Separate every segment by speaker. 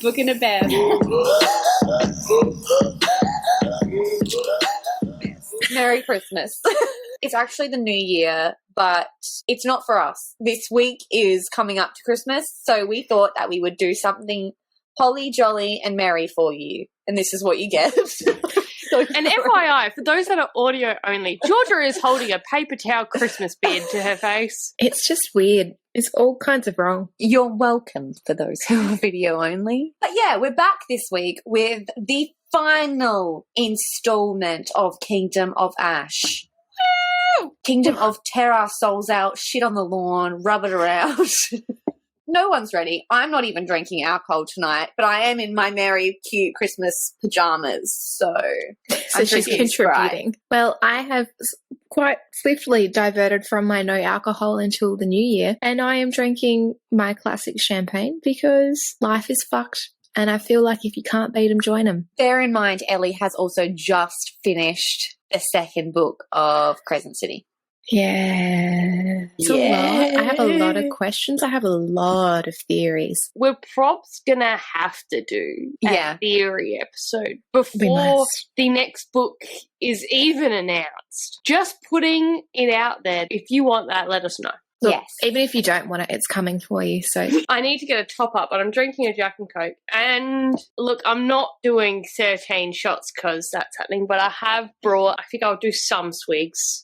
Speaker 1: booking a bed.
Speaker 2: Merry Christmas. It's actually the new year, but it's not for us. This week is coming up to Christmas, so we thought that we would do something holly jolly and merry for you, and this is what you get.
Speaker 3: And FYI, for those that are audio only, Georgia is holding a paper towel Christmas beard to her face.
Speaker 4: It's just weird. It's all kinds of wrong.
Speaker 2: You're welcome for those who are video only. But yeah, we're back this week with the final installment of Kingdom of Ash. Woo! Kingdom of tear our souls out, shit on the lawn, rub it around. No one's ready. I'm not even drinking alcohol tonight, but I am in my merry, cute Christmas pajamas, so
Speaker 4: she's contributing. Well, I have quite swiftly diverted from my no alcohol until the new year, and I am drinking my classic champagne because life is fucked, and I feel like if you can't beat them, join them.
Speaker 2: Bear in mind, Ellie has also just finished the second book of Crescent City.
Speaker 4: Yeah. It's a lot. I have a lot of questions. I have a lot of theories.
Speaker 3: We're probably going to have to do a theory episode before the next book is even announced. Just putting it out there. If you want that, let us know.
Speaker 4: Look,
Speaker 2: yes.
Speaker 4: Even if you don't want it, it's coming for you. So
Speaker 3: I need to get a top up, but I'm drinking a Jack and Coke. And look, I'm not doing 13 shots because that's happening, but I have brought, I think I'll do some swigs.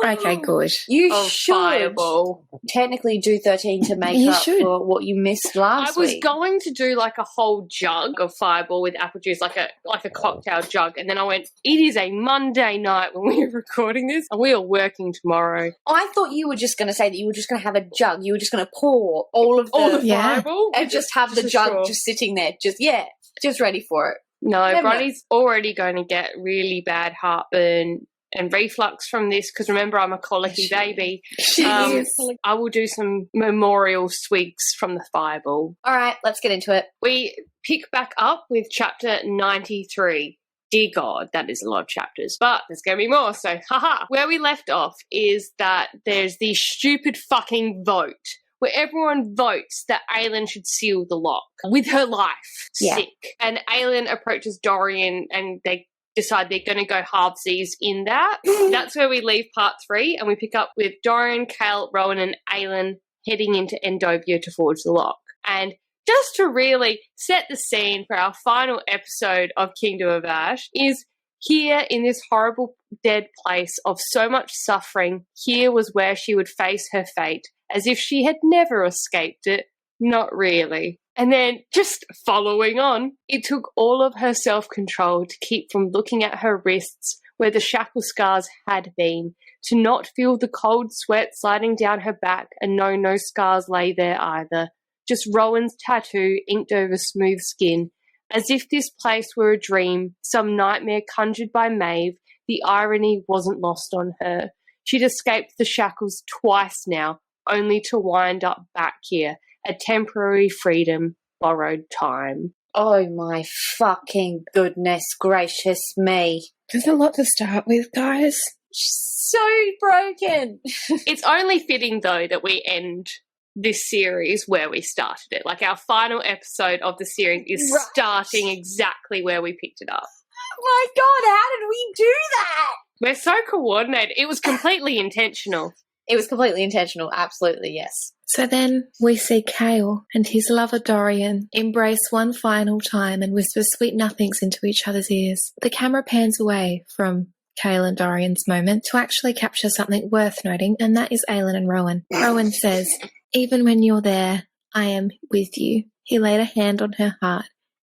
Speaker 4: Okay, good.
Speaker 2: You should
Speaker 3: Fireball.
Speaker 2: technically do 13 to make up for what you missed last week.
Speaker 3: I was going to do like a whole jug of Fireball with apple juice, like a cocktail jug, and then I went, it is a Monday night when we're recording this, and we are working tomorrow.
Speaker 2: I thought you were just going to say that you were just going to have a jug. You were just going to pour all the
Speaker 3: Fireball
Speaker 2: and just have the jug just sitting there, just ready for it.
Speaker 3: No, Bronny's already going to get really bad heartburn and reflux from this because remember I'm a colicky baby. I will do some memorial swigs from the Fireball.
Speaker 2: All right, let's get into it.
Speaker 3: We pick back up with chapter 93. Dear God, that is a lot of chapters, but there's going to be more, so haha. Where we left off is that there's the stupid fucking vote where everyone votes that Aelin should seal the lock with her life. Sick. And Aelin approaches Dorian and they decide they're going to go halvesies in that. That's where we leave part 3 and we pick up with Dorian, Kale, Rowan and Aelin heading into Endovia to forge the lock. And just to really set the scene for our final episode of Kingdom of Ash is here in this horrible dead place of so much suffering, here was where she would face her fate as if she had never escaped it. Not really. And then, just following on, it took all of her self-control to keep from looking at her wrists where the shackle scars had been, to not feel the cold sweat sliding down her back, and no scars lay there either. Just Rowan's tattoo inked over smooth skin. As if this place were a dream, some nightmare conjured by Maeve, the irony wasn't lost on her. She'd escaped the shackles twice now, only to wind up back here. A temporary freedom, borrowed time.
Speaker 2: Oh my fucking goodness gracious me.
Speaker 4: There's a lot to start with, guys.
Speaker 2: So broken.
Speaker 3: It's only fitting, though, that we end this series where we started it. Like, our final episode of the series is starting exactly where we picked it up.
Speaker 2: Oh my God, how did we do that?
Speaker 3: We're so coordinated. It was completely intentional.
Speaker 2: It was completely intentional, absolutely, yes.
Speaker 4: So then we see Kale and his lover Dorian embrace one final time and whisper sweet nothings into each other's ears. The camera pans away from Kale and Dorian's moment to actually capture something worth noting, and that is Aelin and Rowan. Rowan says, even when you're there, I am with you. He laid a hand on her heart.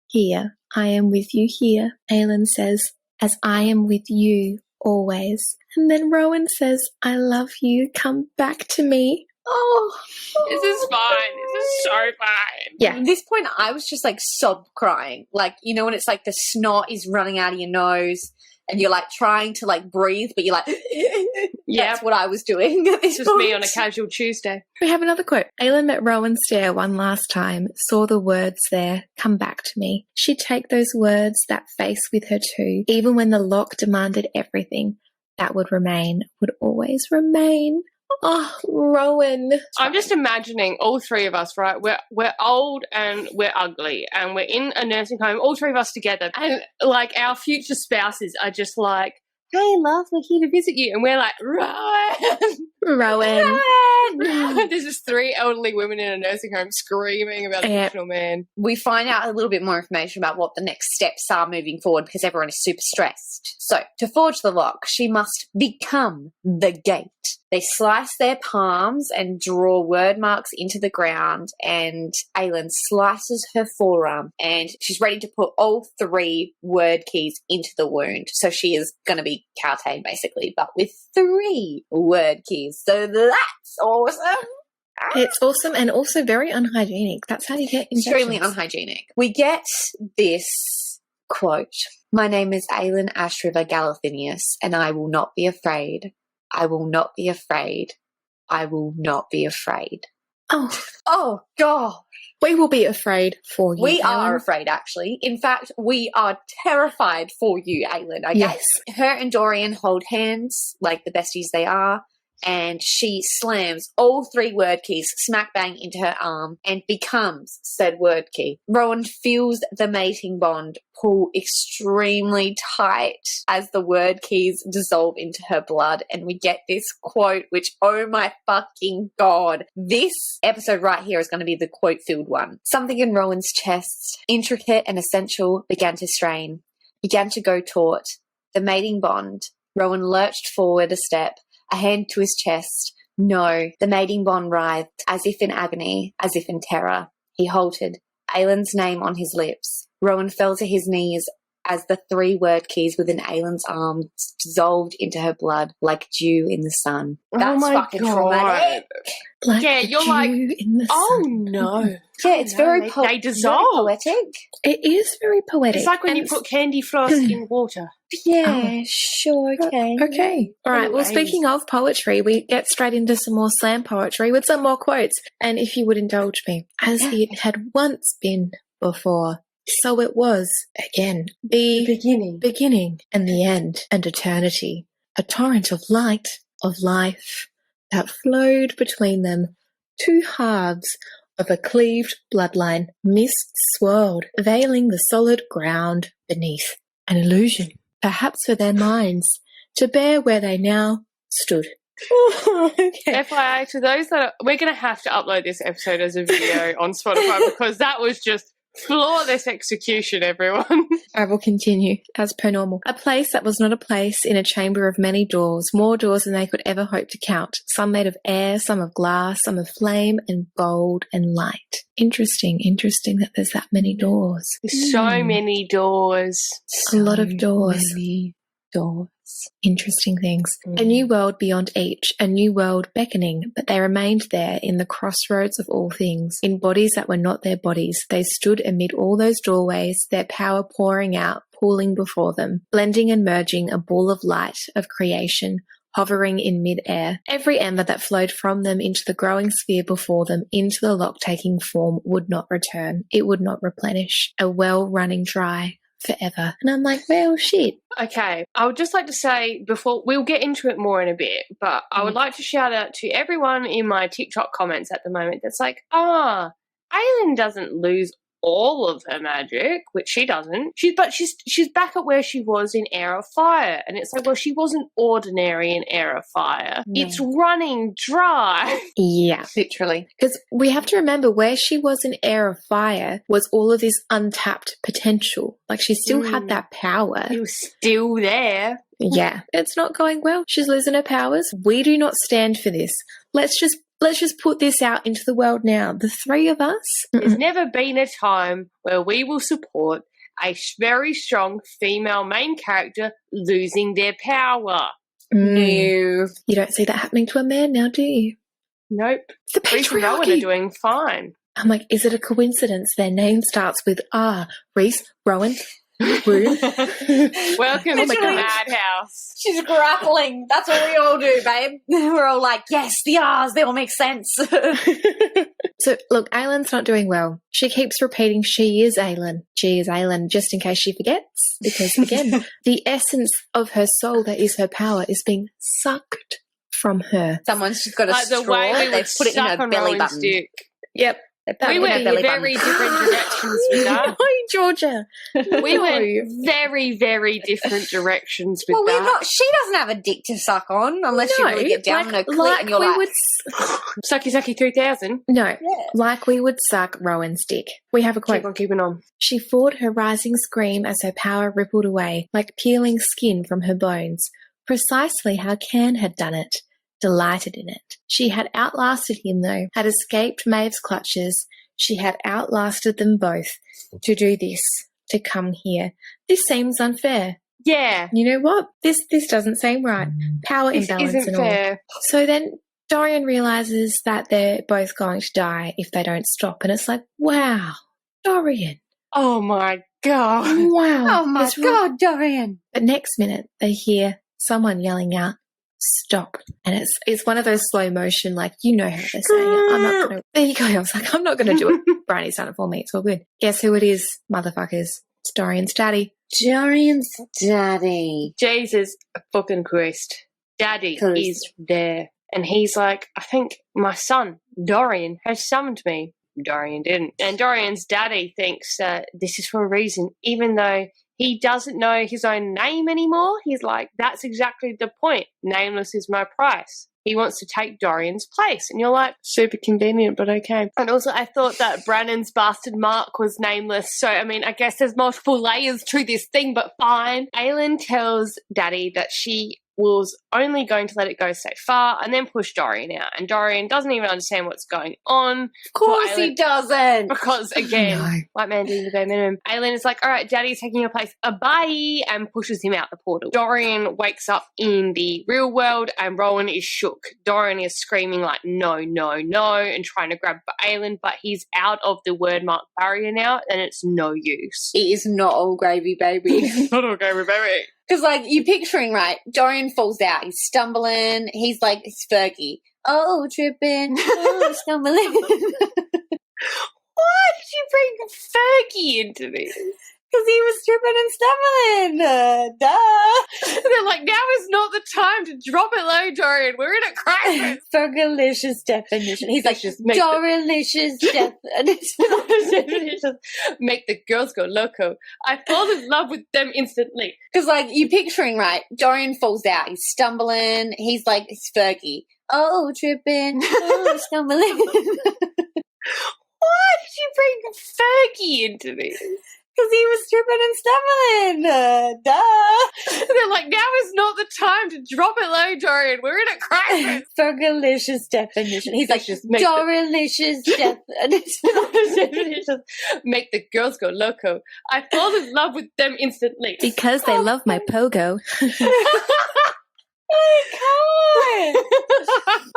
Speaker 4: Here, I am with you here. Aelin says, as I am with you always. And then Rowan says, I love you. Come back to me.
Speaker 2: Oh,
Speaker 3: this is fine. This is so fine.
Speaker 2: Yeah. At this point, I was just like sob crying. Like, you know, when it's like the snot is running out of your nose and you're like trying to like breathe, but you're like, that's what I was doing at this
Speaker 3: just
Speaker 2: point.
Speaker 3: Me on a casual Tuesday.
Speaker 4: We have another quote. Aelin met Rowan stare one last time, saw the words there, come back to me. She'd take those words, that face with her too, even when the lock demanded everything. That would remain, would always remain. Oh, Rowan.
Speaker 3: I'm just imagining all three of us, right? We're old and we're ugly and we're in a nursing home, all three of us together. And like our future spouses are just like, hey, love, we're here to visit you. And we're like,
Speaker 4: Rowan.
Speaker 3: There's just three elderly women in a nursing home screaming about a fictional man.
Speaker 2: We find out a little bit more information about what the next steps are moving forward because everyone is super stressed. So, to forge the lock, she must become the gate. They slice their palms and draw word marks into the ground, and Aelin slices her forearm, and she's ready to put all three word keys into the wound. So she is going to be Kaltain, basically, but with 3 word keys. So that's awesome.
Speaker 4: It's awesome and also very unhygienic. That's how you get infections.
Speaker 2: Extremely unhygienic. We get this quote. My name is Aelin Ashriver Galathinius, and I will not be afraid. I will not be afraid. I will not be afraid. Oh, God.
Speaker 4: We will be afraid for you,
Speaker 2: We
Speaker 4: Aelin.
Speaker 2: are afraid, actually. In fact, we are terrified for you, Aelin. Okay?
Speaker 4: Yes.
Speaker 2: Her and Dorian hold hands like the besties they are, and she slams all 3 word keys smack bang into her arm and becomes said word key. Rowan feels the mating bond pull extremely tight as the word keys dissolve into her blood, and we get this quote, which, oh my fucking God, this episode right here is going to be the quote-filled one. Something in Rowan's chest, intricate and essential, began to strain, began to go taut. The mating bond. Rowan lurched forward a step, a hand to his chest. No, the mating bond writhed, as if in agony, as if in terror. He halted, Aelin's name on his lips. Rowan fell to his knees as the 3 word keys within Aelin's arms dissolved into her blood like dew in the sun. That's fucking traumatic.
Speaker 4: Like
Speaker 3: Yeah,
Speaker 4: the
Speaker 3: you're
Speaker 4: dew
Speaker 3: like,
Speaker 4: in the
Speaker 3: oh
Speaker 4: sun.
Speaker 3: no.
Speaker 2: Yeah, it's very
Speaker 3: they dissolve.
Speaker 2: poetic.
Speaker 4: It is very poetic.
Speaker 3: It's like when
Speaker 4: And
Speaker 3: you put candy floss in water.
Speaker 2: Yeah, sure, okay.
Speaker 4: Okay. All right. Well,
Speaker 3: Anyways.
Speaker 4: speaking of poetry, we get straight into some more slam poetry with some more quotes. And if you would indulge me, as it had once been before, so it was again. The beginning and the end and eternity. A torrent of light, of life, that flowed between them, 2 halves of a cleaved bloodline. Mist swirled, veiling the solid ground beneath. An illusion, perhaps for their minds, to bear where they now stood. Okay.
Speaker 3: FYI, to those that we're going to have to upload this episode as a video on Spotify because that was just flawless execution, everyone.
Speaker 4: I will continue, as per normal. A place that was not a place, in a chamber of many doors, more doors than they could ever hope to count, some made of air, some of glass, some of flame and gold and light. Interesting that there's that many doors.
Speaker 3: So many doors.
Speaker 4: A lot of doors.
Speaker 2: Many doors.
Speaker 4: Interesting things. A new world beyond each, a new world beckoning, but they remained there in the crossroads of all things. In bodies that were not their bodies, they stood amid all those doorways, their power pouring out, pooling before them, blending and merging, a ball of light, of creation, hovering in mid-air. Every ember that flowed from them into the growing sphere before them, into the lock-taking form, would not return. It would not replenish. A well running dry forever. And I'm like, well, shit.
Speaker 3: Okay, I would just like to say before we'll get into it more in a bit, but I would like to shout out to everyone in my TikTok comments at the moment that's like, Aelin doesn't lose all of her magic, which she doesn't. She's back at where she was in Heir of Fire, and it's like, well, she wasn't ordinary in Heir of Fire.
Speaker 2: No.
Speaker 3: It's running dry.
Speaker 4: Yeah.
Speaker 2: Literally.
Speaker 4: Because we have to remember where she was in Heir of Fire was all of this untapped potential. Like, she still had that power.
Speaker 3: It was still there.
Speaker 4: Yeah. It's not going well. She's losing her powers. We do not stand for this. Let's just put this out into the world now. The 3 of us.
Speaker 3: There's never been a time where we will support a very strong female main character losing their power.
Speaker 2: No.
Speaker 4: You don't see that happening to a man now, do you?
Speaker 3: Nope.
Speaker 4: The
Speaker 3: Reese and Rowan are
Speaker 4: patriarchy.
Speaker 3: doing fine.
Speaker 4: I'm like, is it a coincidence their name starts with R? Reese, Rowan, Rude.
Speaker 3: Welcome to the
Speaker 2: Literally.
Speaker 3: madhouse.
Speaker 2: She's grappling. That's what we all do, babe. We're all like, yes, the R's, they all make sense.
Speaker 4: So, look, Aelin's not doing well. She keeps repeating she is Aelin. She is Aelin, just in case she forgets. Because, again, the essence of her soul that is her power is being sucked from her.
Speaker 2: Someone's just got a
Speaker 3: Like
Speaker 2: straw.
Speaker 3: the way we
Speaker 2: They've
Speaker 3: would
Speaker 2: put it in
Speaker 3: suck
Speaker 2: her
Speaker 3: on
Speaker 2: belly
Speaker 3: Rowan's
Speaker 2: button.
Speaker 3: dick.
Speaker 4: Yep.
Speaker 3: We went
Speaker 2: belly
Speaker 3: very
Speaker 2: button.
Speaker 3: different directions with that.
Speaker 4: No, Georgia.
Speaker 3: We
Speaker 4: No.
Speaker 3: went very, very different directions with
Speaker 2: Well,
Speaker 3: that.
Speaker 2: we're not. She doesn't have a dick to suck on unless you
Speaker 4: No,
Speaker 2: really get down on her clit and you're
Speaker 4: we
Speaker 2: like,
Speaker 4: would
Speaker 3: Sucky Sucky 3000.
Speaker 4: no,
Speaker 2: yeah.
Speaker 4: like we would suck Rowan's dick. We have a quote.
Speaker 3: Keep on keeping on.
Speaker 4: She fought her rising scream as her power rippled away, like peeling skin from her bones. Precisely how Can had done it. Delighted in it. She had outlasted him, though, had escaped Maeve's clutches. She had outlasted them both. To do this, to come here. This seems unfair.
Speaker 3: Yeah.
Speaker 4: You know what? This doesn't seem right. Power
Speaker 3: This
Speaker 4: imbalance
Speaker 3: isn't
Speaker 4: and all.
Speaker 3: fair.
Speaker 4: So then Dorian realizes that they're both going to die if they don't stop. And it's like, wow, Dorian.
Speaker 3: Oh my god.
Speaker 4: Wow.
Speaker 2: Oh my
Speaker 4: It's real-
Speaker 2: God, Dorian.
Speaker 4: But next minute, they hear someone yelling out, stop. And it's one of those slow motion, like, you know how they're saying it. I'm not going to. There you go. I was like, I'm not going to do it. Bridie's done it for me. It's all good. Guess who it is, motherfuckers? It's Dorian's daddy.
Speaker 2: Dorian's daddy.
Speaker 3: Jesus fucking Christ. Daddy
Speaker 2: Christ.
Speaker 3: is there. And he's like, I think my son, Dorian, has summoned me. Dorian didn't. And Dorian's daddy thinks this is for a reason, even though he doesn't know his own name anymore. He's like, that's exactly the point. Nameless is my price. He wants to take Dorian's place. And you're like, super convenient, but okay. And also, I thought that Brannon's bastard Mark was nameless. So, I mean, I guess there's multiple layers to this thing, but fine. Aelin tells Daddy that she was only going to let it go so far and then push Dorian out. And Dorian doesn't even understand what's going on.
Speaker 2: Of course he doesn't.
Speaker 3: Because, again,
Speaker 4: No.
Speaker 3: white man doing the bare minimum. Aelin is like, all right, Daddy's taking your place. Bye, and pushes him out the portal. Dorian wakes up in the real world and Rowan is shook. Dorian is screaming like, no, no, no, and trying to grab Aelin, but he's out of the word mark barrier now and it's no use.
Speaker 2: It is not all gravy, baby.
Speaker 3: Not okay, baby.
Speaker 2: Because, like, you're picturing, right, Dorian falls out. He's stumbling. He's like, it's Fergie. Oh, tripping. Oh, stumbling.
Speaker 3: Why did you bring Fergie into this?
Speaker 2: Because he was tripping and stumbling. Duh.
Speaker 3: They're like, now is not the time to drop it low, Dorian. We're in a crisis.
Speaker 2: Fergalicious definition. He's like,
Speaker 3: Just make the-
Speaker 2: Dorilicious definition.
Speaker 3: Make the girls go loco. I fall in love with them instantly.
Speaker 2: Because, like, you're picturing, right, Dorian falls out. He's stumbling. He's like, it's Fergie. Oh, tripping. Oh, stumbling.
Speaker 3: Why did you bring Fergie into this?
Speaker 2: Because he was tripping and stumbling. Duh.
Speaker 3: They're like, now is not the time to drop it low, Dorian. We're in a crisis.
Speaker 2: Fergalicious definition. He's like,
Speaker 3: Just make the-
Speaker 2: Dorilicious definition.
Speaker 3: Make the girls go loco. I fall in love with them instantly.
Speaker 4: Because they love my pogo.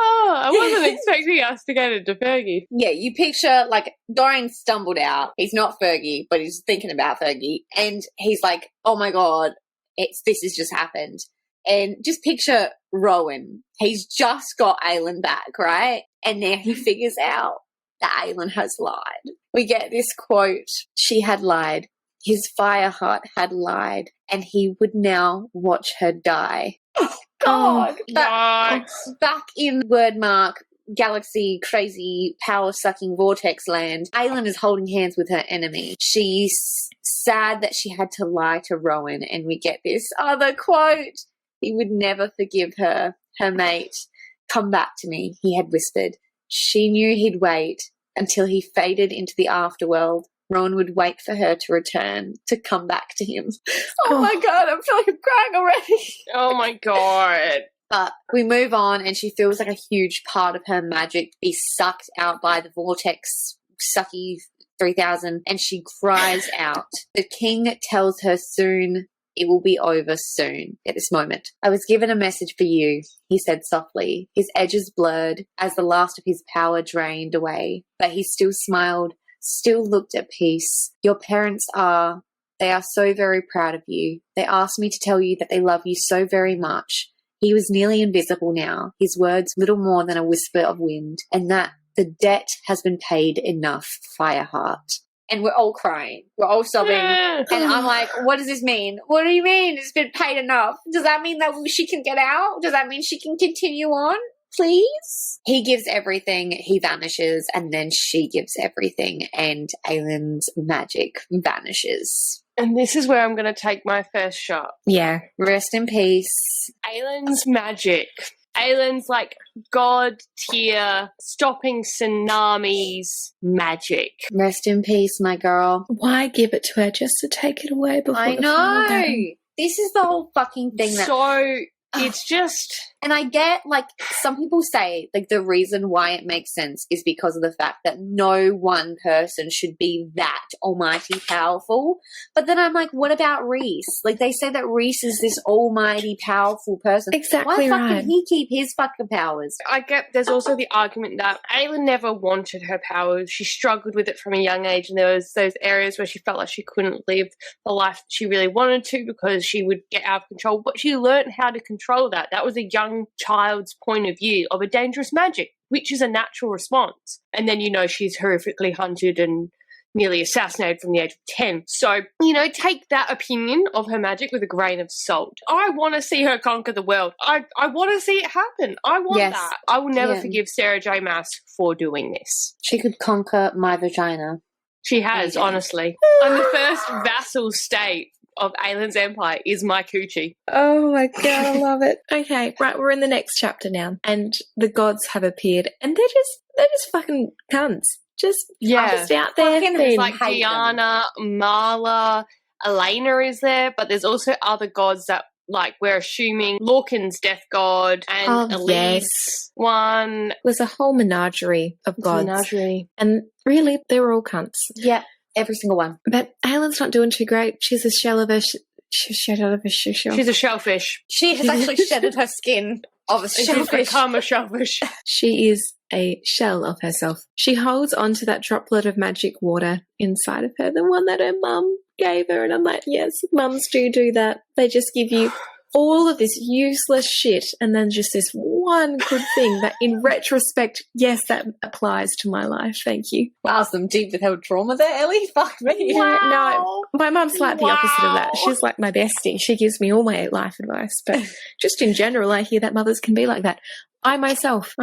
Speaker 3: Oh, I wasn't expecting us to get into Fergie.
Speaker 2: Yeah, you picture, like, Dorian stumbled out. He's not Fergie, but he's thinking about Fergie. And he's like, oh my God, this has just happened. And just picture Rowan. He's just got Aelin back, right? And now he figures out that Aelin has lied. We get this quote, she had lied. His fire heart had lied. And he would now watch her die. God,
Speaker 3: Yikes.
Speaker 2: back in Wordmark galaxy crazy power sucking vortex land, Aelin is holding hands with her enemy. She's sad that she had to lie to Rowan, and we get this other quote. He would never forgive her, her mate. Come back to me, he had whispered. She knew he'd wait until he faded into the afterworld. Rowan would wait for her to return, to come back to him. Oh my God, I'm feeling crying already.
Speaker 3: Oh my God.
Speaker 2: But we move on and she feels like a huge part of her magic be sucked out by the vortex, sucky 3000, and she cries out. The king tells her soon it will be over soon at this moment. I was given a message for you, he said softly, his edges blurred as the last of his power drained away, but he still smiled, still looked at peace. Your parents they are so very proud of you. They asked me to tell you that they love you so very much. He was nearly invisible now, his words little more than a whisper of wind, and that the debt has been paid enough, Fireheart. and we're all crying. We're all sobbing. And I'm like, what does this mean? What do you mean it's been paid enough? Does that mean that she can get out? Does that mean she can continue on? Please? He gives everything, he vanishes, and then she gives everything, and Aylin's magic vanishes.
Speaker 3: And this is where I'm going to take my first shot.
Speaker 4: Yeah.
Speaker 2: Rest in peace.
Speaker 3: Aylin's magic. Aylin's like god tier, stopping tsunamis magic.
Speaker 2: Rest in peace, my girl.
Speaker 4: Why give it to her just to take it away before
Speaker 2: I
Speaker 4: the final battle?
Speaker 2: know. This is the whole fucking thing that...
Speaker 3: So it's just...
Speaker 2: And I get, like, some people say, like, the reason why it makes sense is because of the fact that no one person should be that almighty powerful. But then I'm like, what about Rhys? Like, they say that Rhys is this almighty powerful person.
Speaker 4: Exactly
Speaker 2: Why
Speaker 4: right.
Speaker 2: fucking he keep his fucking powers?
Speaker 3: I get there's also the argument that Aylin never wanted her powers. She struggled with it from a young age, and there was those areas where she felt like she couldn't live the life that she really wanted to because she would get out of control. But she learned how to control that. That was a young child's point of view of a dangerous magic, which is a natural response. And then, she's horrifically hunted and nearly assassinated from the age of 10. So, take that opinion of her magic with a grain of salt. I want to see her conquer the world. I want to see it happen. I want that. I will never forgive Sarah J. Maas for doing this.
Speaker 2: She could conquer my vagina.
Speaker 3: She has, honestly. I'm the first vassal state of Aylin's empire is my coochie.
Speaker 4: Oh my god, I love it. Okay, right, we're in the next chapter now, and the gods have appeared, and they're just fucking cunts. Just out there.
Speaker 3: There's like Diana, Marla, Elena is there, but there's also other gods that, like, we're assuming Lorcan's death god and Elise one.
Speaker 4: There's a whole menagerie of gods. And really, they were all cunts.
Speaker 2: Yeah. Every single one.
Speaker 4: But Aylin's not doing too great. She's a shell of a shell.
Speaker 3: She's a shellfish.
Speaker 2: She has actually shedded her skin of a shellfish.
Speaker 3: She's become a shellfish.
Speaker 4: She is a shell of herself. She holds on to that droplet of magic water inside of her, the one that her mum gave her. And I'm like, yes, mums do that. They just give you all of this useless shit and then just this one good thing that in retrospect, yes, that applies to my life. Thank you.
Speaker 2: Wow, some deep withheld trauma there, Ellie. Fuck me.
Speaker 4: Yeah, no, my mum's like the opposite of that. She's like my bestie. She gives me all my life advice. But just in general, I hear that mothers can be like that. I myself.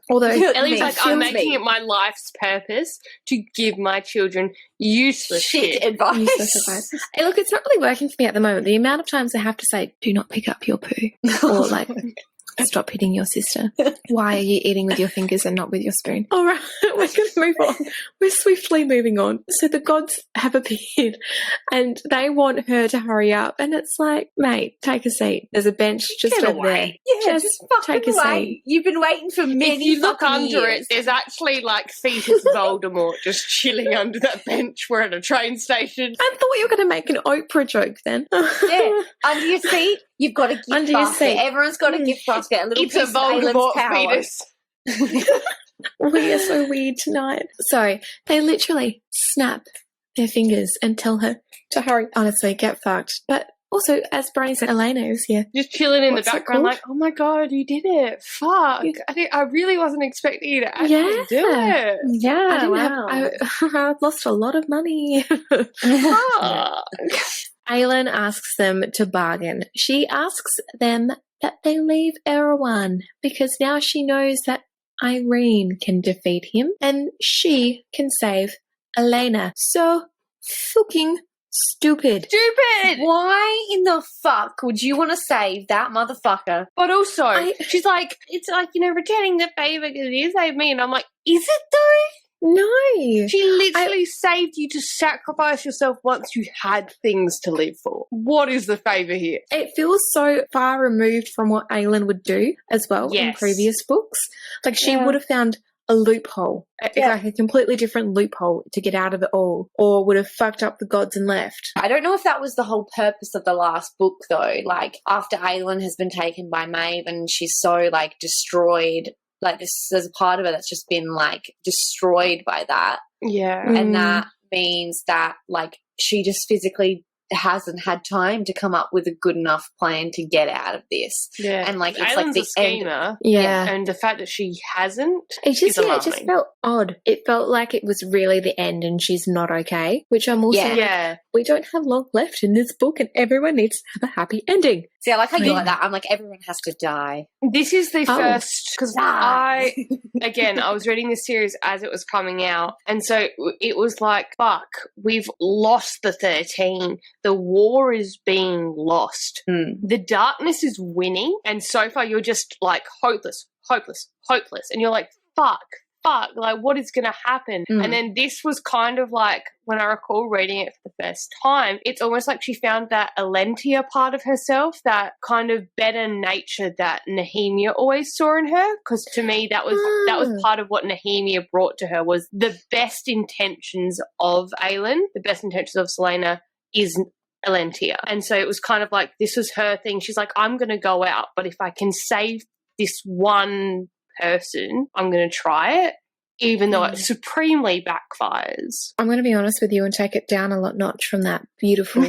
Speaker 4: Although
Speaker 3: Ellie's like, I'm making it my life's purpose to give my children useless shit
Speaker 2: advice.
Speaker 4: Useless advice. Hey, look, it's not really working for me at the moment. The amount of times I have to say, do not pick up your poo. Or like, stop hitting your sister. Why are you eating with your fingers and not with your spoon? All right, we're going to move on. We're swiftly moving on. So the gods have appeared and they want her to hurry up. And it's like, mate, take a seat. There's a bench just over there.
Speaker 2: Yeah,
Speaker 4: just
Speaker 2: take a seat. You've been waiting for many
Speaker 3: If you look under
Speaker 2: years.
Speaker 3: it, there's actually like fetus Voldemort just chilling under that bench. We're at a train station.
Speaker 4: I thought you were going to make an Oprah joke then.
Speaker 2: Yeah, under your seat, you've got a gift
Speaker 4: Under your
Speaker 2: basket.
Speaker 4: seat.
Speaker 2: Everyone's got a gift basket. A little
Speaker 3: It's
Speaker 2: piece
Speaker 3: a
Speaker 2: of Aylin's
Speaker 3: Voldemort
Speaker 2: power.
Speaker 3: fetus.
Speaker 4: We are so weird tonight. So they literally snap their fingers and tell her to hurry. Honestly, get fucked. But also, as Bronnie said, Elena is here.
Speaker 3: Just chilling in
Speaker 4: What's
Speaker 3: the
Speaker 4: that
Speaker 3: background
Speaker 4: called?
Speaker 3: like, oh my god, you did it. Fuck. I really wasn't expecting you to actually
Speaker 4: Yeah.
Speaker 3: do it.
Speaker 2: Yeah,
Speaker 4: I didn't
Speaker 2: wow.
Speaker 4: I lost a lot of money.
Speaker 3: Fuck.
Speaker 4: Aylin asks them to bargain. She asks them that they leave Erewhon because now she knows that Irene can defeat him and she can save Elena. So fucking stupid.
Speaker 2: Why in the fuck would you want to save that motherfucker?
Speaker 3: But also, she's like, it's like, returning the favour because you saved me. And I'm like, is it though?
Speaker 4: No.
Speaker 3: She literally saved you to sacrifice yourself once you had things to live for. What is the favour here?
Speaker 4: It feels so far removed from what Aylin would do as well in
Speaker 3: Yes.
Speaker 4: previous books. Like she would have found a loophole, like a completely different loophole to get out of it all, or would have fucked up the gods and left.
Speaker 2: I don't know if that was the whole purpose of the last book, though. Like, after Aylin has been taken by Maeve and she's so, like, destroyed, like, there's a part of her that's just been, like, destroyed by that.
Speaker 3: Yeah.
Speaker 2: And that means that, like, she just physically hasn't had time to come up with a good enough plan to get out of this.
Speaker 3: Yeah.
Speaker 2: And like it's
Speaker 3: Aylin's
Speaker 2: like the
Speaker 3: a schemer.
Speaker 4: Yeah.
Speaker 3: And the fact that she hasn't
Speaker 4: It just,
Speaker 3: is alarming.
Speaker 4: it just felt odd. It felt like it was really the end and she's not okay, which I'm also like, we don't have long left in this book and everyone needs to have a happy ending.
Speaker 2: See, I like how you like that. I'm like, everyone has to die.
Speaker 3: This is the first, because I was reading this series as it was coming out, and so it was like, fuck, we've lost the 13. The war is being lost. The darkness is winning, and so far you're just like hopeless, and you're like, fuck, like what is going to happen? And then this was kind of like, when I recall reading it for the first time, it's almost like she found that Alentia part of herself, that kind of better nature that Nehemia always saw in her. Because to me, that was part of what Nehemia brought to her, was the best intentions of Aelin, the best intentions of Selena is Alentia. And so it was kind of like, this was her thing. She's like, I'm going to go out, but if I can save this one person, I'm going to try it, even though it supremely backfires.
Speaker 4: I'm going to be honest with you and take it down a notch from that beautiful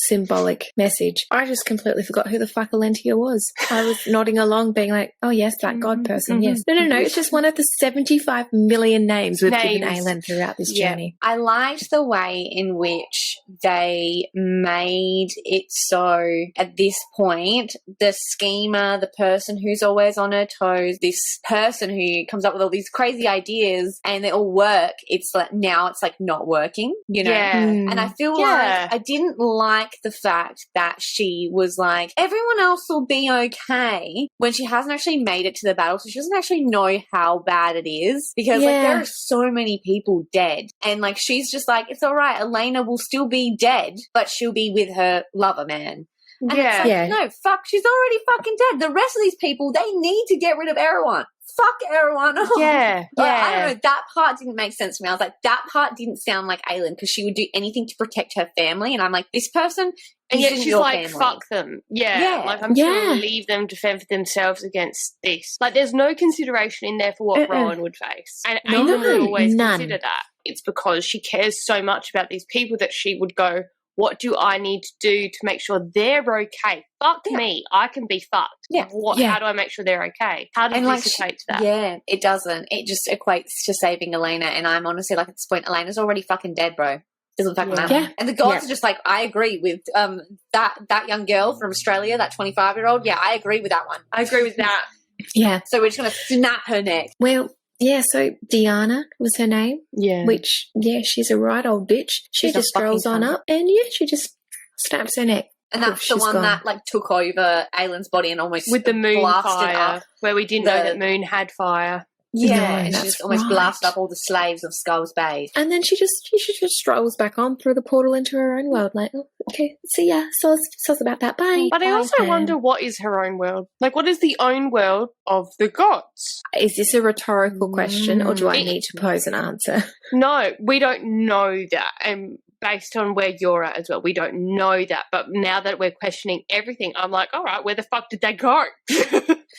Speaker 4: symbolic message. I just completely forgot who the fuck Alentia was. I was nodding along being like, oh yes, that god person, yes. No, it's just one of the 75 million names we've given Aelin throughout this journey.
Speaker 2: I liked the way in which they made it so, at this point, the schemer, the person who's always on her toes, this person who comes up with all these crazy ideas and they all work, it's like now it's like not working, you know? And I feel like I didn't like the fact that she was like, everyone else will be okay, when she hasn't actually made it to the battle, so she doesn't actually know how bad it is, because like there are so many people dead, and like she's just like, it's all right, Elena will still be dead, but she'll be with her lover man. And it's like, no, fuck, she's already fucking dead. The rest of these people, they need to get rid of Erewhon. Fuck Erewhon.
Speaker 3: Yeah.
Speaker 2: I don't know, that part didn't make sense to me. I was like, that part didn't sound like Aelin, because she would do anything to protect her family, and I'm like, this person
Speaker 3: and yet she's
Speaker 2: your
Speaker 3: like,
Speaker 2: family.
Speaker 3: fuck them. Like, I'm just going to leave them to fend for themselves against this. Like, there's no consideration in there for what Rowan would face. And Aelin would always consider that. It's because she cares so much about these people that she would go, what do I need to do to make sure they're okay? Fuck me. I can be fucked. How do I make sure they're okay? How does this equate to that?
Speaker 2: Yeah, it doesn't. It just equates to saving Elena, and I'm honestly like, at this point, Elena's already fucking dead, bro. Doesn't fucking matter. Yeah. And the gods are just like, I agree with that young girl from Australia, that 25-year-old. Yeah, I agree with that one. I agree with that.
Speaker 4: Yeah.
Speaker 2: So we're just going to snap her neck.
Speaker 4: Well, yeah, so Diana was her name. Yeah. Which, she's a right old bitch. She just strolls on up and, she just snaps her neck.
Speaker 2: And that's the one that, like, took over Aelin's body and almost
Speaker 3: with the moon
Speaker 2: blasted
Speaker 3: fire,
Speaker 2: up
Speaker 3: where we didn't know that moon had fire.
Speaker 2: Yeah, and she just almost blasted up all the slaves of Skull's Bay.
Speaker 4: And then she just strolls back on through the portal into her own world, like, oh, okay, see ya, soz about that, bye.
Speaker 3: But I also wonder, what is her own world? Like, what is the own world of the gods?
Speaker 4: Is this a rhetorical question, or do I need to pose an answer?
Speaker 3: No, we don't know that. And based on where you're at as well, we don't know that. But now that we're questioning everything, I'm like, all right, where the fuck did they go?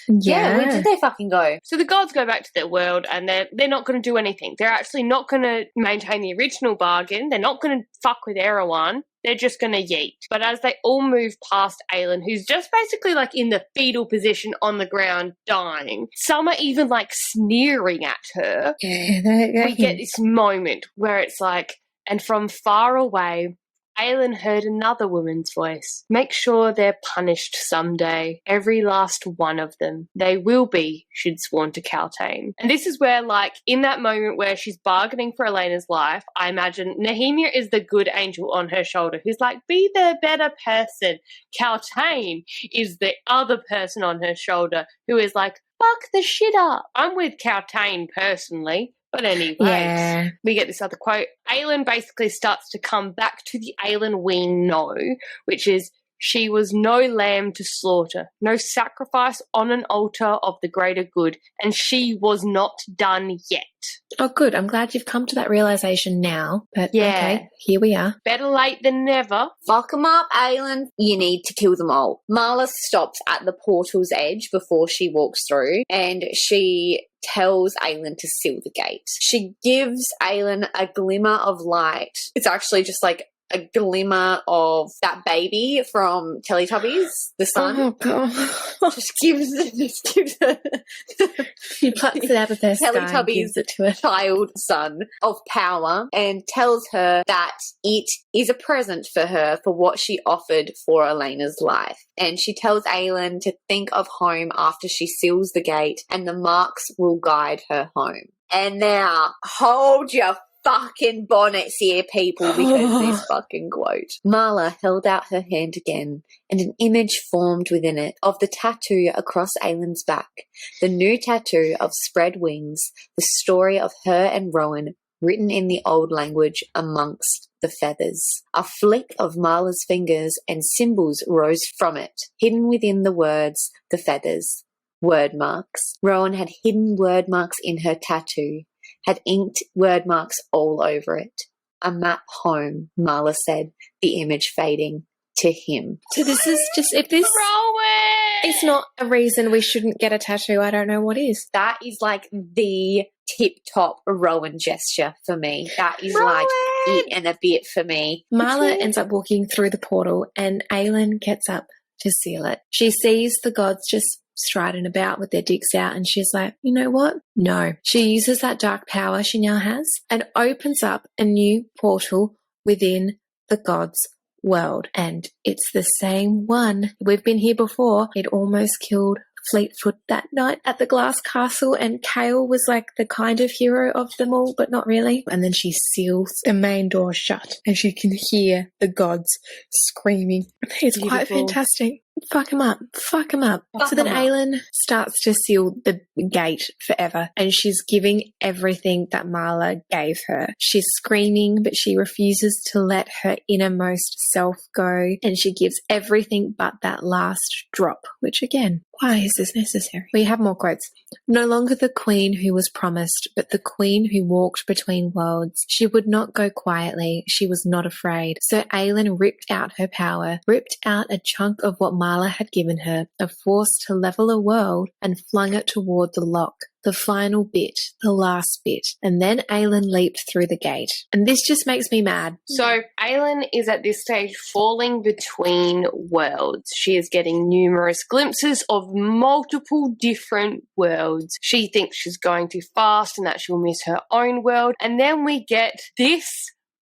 Speaker 2: Yeah, where did they fucking go?
Speaker 3: So the gods go back to their world, and they're not going to do anything. They're actually not going to maintain the original bargain. They're not going to fuck with Erewhon. They're just going to yeet. But as they all move past Aelin, who's just basically like in the fetal position on the ground dying, some are even like sneering at her. Yeah, we get this moment where it's like, and from far away, Aelin heard another woman's voice. Make sure they're punished someday. Every last one of them. They will be, she'd sworn to Kaltain. And this is where, like, in that moment where she's bargaining for Elena's life, I imagine Nehemia is the good angel on her shoulder who's like, be the better person. Kaltain is the other person on her shoulder who is like, fuck the shit up. I'm with Kaltain personally. But anyway, we get this other quote. Aelin basically starts to come back to the Aelin we know, which is, she was no lamb to slaughter, no sacrifice on an altar of the greater good, and she was not done yet.
Speaker 4: Oh, good. I'm glad you've come to that realization now. But okay, here we are.
Speaker 3: Better late than never.
Speaker 2: Fuck them up, Aelin. You need to kill them all. Marla stops at the portal's edge before she walks through, and she tells Aelin to seal the gate. She gives Aelin a glimmer of light. It's actually just like a glimmer of that baby from Teletubbies, the sun.
Speaker 4: Oh, God.
Speaker 2: Just gives her
Speaker 4: She plucks it out of their sky and
Speaker 2: Teletubbies
Speaker 4: gives it to her.
Speaker 2: child son of power and tells her that it is a present for her for what she offered for Elena's life. And she tells Aelin to think of home after she seals the gate, and the marks will guide her home. And now, hold your fucking bonnets here, people, because this fucking quote. Marla held out her hand again, and an image formed within it of the tattoo across Aelin's back. The new tattoo of spread wings, the story of her and Rowan, written in the old language amongst the feathers. A flick of Marla's fingers and symbols rose from it, hidden within the words, the feathers. Word marks. Rowan had hidden word marks in her tattoo, had inked word marks all over it. A map home, Marla said, the image fading to him.
Speaker 4: So this is just, if this
Speaker 3: Rowan!
Speaker 4: is not a reason we shouldn't get a tattoo, I don't know what is.
Speaker 2: That is like the tip-top Rowan gesture for me. That is
Speaker 3: Rowan!
Speaker 2: like it and a bit for me.
Speaker 4: Marla ends up walking through the portal and Aelin gets up to seal it. She sees the gods just striding about with their dicks out and she's like, you know what? No. She uses that dark power she now has and opens up a new portal within the gods' world. And it's the same one. We've been here before. It almost killed Fleetfoot that night at the glass castle, and Kale was like the kind of hero of them all, but not really. And then she seals the main door shut and she can hear the gods screaming. It's quite
Speaker 2: Beautiful.
Speaker 4: fantastic. Fuck him up. Fuck him up.
Speaker 2: Fuck
Speaker 4: So then
Speaker 2: 'em up.
Speaker 4: Aelin starts to seal the gate forever and she's giving everything that Marla gave her. She's screaming, but she refuses to let her innermost self go, and she gives everything but that last drop, which again, why is this necessary? We have more quotes. No longer the queen who was promised, but the queen who walked between worlds. She would not go quietly. She was not afraid. So Aelin ripped out her power, ripped out a chunk of what Marla had given her, a force to level a world, and flung it toward the lock. The final bit, the last bit. And then Aelin leaped through the gate. And this just makes me mad.
Speaker 3: So Aelin is at this stage falling between worlds. She is getting numerous glimpses of multiple different worlds. She thinks she's going too fast and that she'll miss her own world. And then we get this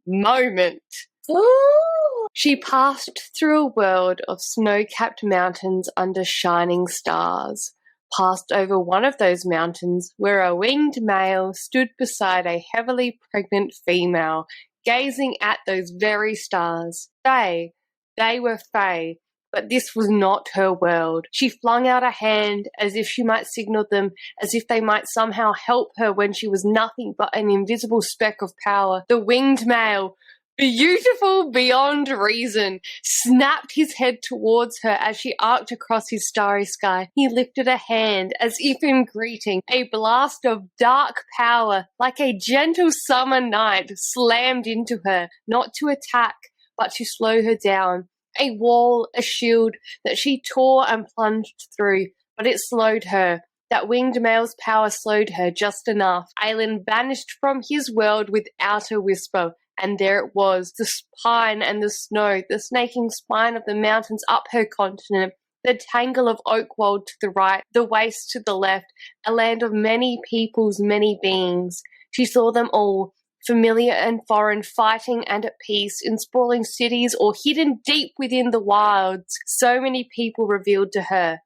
Speaker 3: moment.
Speaker 2: Ooh.
Speaker 3: She passed through a world of snow-capped mountains under shining stars. Passed over one of those mountains where a winged male stood beside a heavily pregnant female, gazing at those very stars. They were Fae, but this was not her world. She flung out a hand as if she might signal them, as if they might somehow help her when she was nothing but an invisible speck of power. The winged male, beautiful beyond reason, snapped his head towards her as she arced across his starry sky. He lifted a hand as if in greeting. A blast of dark power, like a gentle summer night, slammed into her, not to attack, but to slow her down. A wall, a shield that she tore and plunged through, but it slowed her. That winged male's power slowed her just enough. Aelin vanished from his world without a whisper. And there it was, the spine and the snow, the snaking spine of the mountains up her continent, the tangle of Oakwold to the right, the waste to the left, a land of many peoples, many beings. She saw them all, familiar and foreign, fighting and at peace, in sprawling cities or hidden deep within the wilds. So many people revealed to her.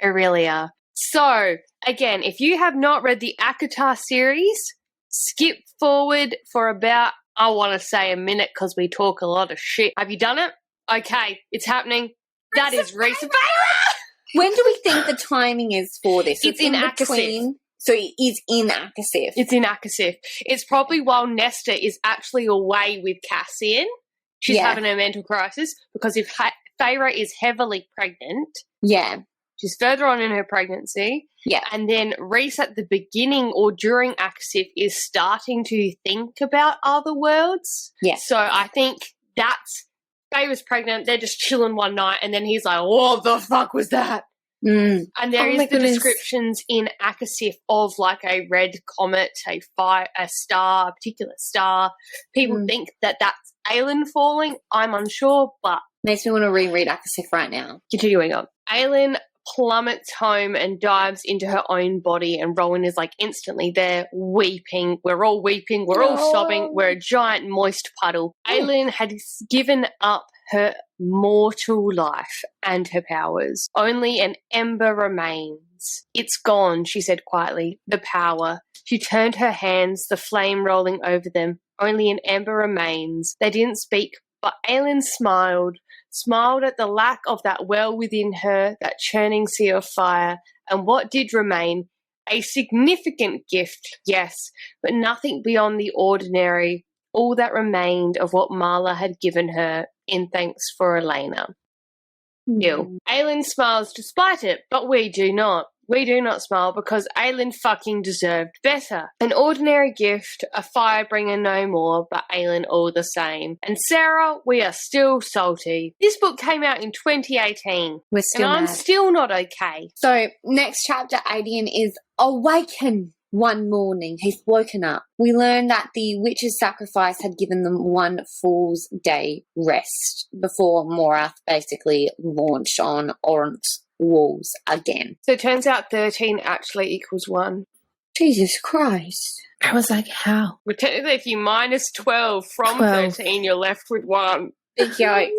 Speaker 3: Aurelia. So, again, if you have not read the ACOTAR series, skip forward for about, I want to say a minute because we talk a lot of shit. Have you done it? Okay, it's happening. That is Risa.
Speaker 2: When do we think the timing is for this?
Speaker 3: It's in
Speaker 2: between. So it is in Akasif.
Speaker 3: It's in Akasif. It's probably while Nesta is actually away with Cassian. She's having a mental crisis because if Feyre is heavily pregnant, she's further on in her pregnancy.
Speaker 2: Yeah.
Speaker 3: And then Rhys at the beginning or during Akasif is starting to think about other worlds.
Speaker 2: Yeah.
Speaker 3: So I think that's Feyre's pregnant. They're just chilling one night and then he's like, what the fuck was that?
Speaker 2: Mm.
Speaker 3: And there
Speaker 4: Oh
Speaker 3: is
Speaker 4: my
Speaker 3: the
Speaker 4: goodness.
Speaker 3: descriptions in Akasif of like a red comet, a star, a particular star. People think that that's Aelin falling. I'm unsure, but
Speaker 2: Makes me want to reread Akasif right now.
Speaker 3: continuing on. Aelin plummets home and dives into her own body, and Rowan is like instantly there weeping. We're all weeping. We're all sobbing. We're a giant moist puddle. Aelin had given up her mortal life and her powers. Only an ember remains. It's gone, she said quietly. The power. She turned her hands, the flame rolling over them. Only an ember remains. They didn't speak, but Aelin smiled at the lack of that well within her, that churning sea of fire, and what did remain? A significant gift, yes, but nothing beyond the ordinary, all that remained of what Marla had given her in thanks for Elena. Ill. Aelin smiles despite it, but we do not. We do not smile because Aelin fucking deserved better. An ordinary gift, a firebringer no more, but Aelin all the same. And Sarah, we are still salty. This book came out in 2018.
Speaker 2: We're still
Speaker 3: and I'm
Speaker 2: mad.
Speaker 3: still not okay.
Speaker 2: So, next chapter, Aedion is awakened one morning. He's woken up. We learn that the witch's sacrifice had given them one fool's day rest before Morath basically launched on Orant's walls again.
Speaker 3: So it turns out 13 actually equals 1.
Speaker 2: Jesus Christ.
Speaker 4: I was like, how?
Speaker 3: But technically, if you minus 12 from
Speaker 4: 12.
Speaker 3: 13, you're left with 1.
Speaker 2: Big yikes.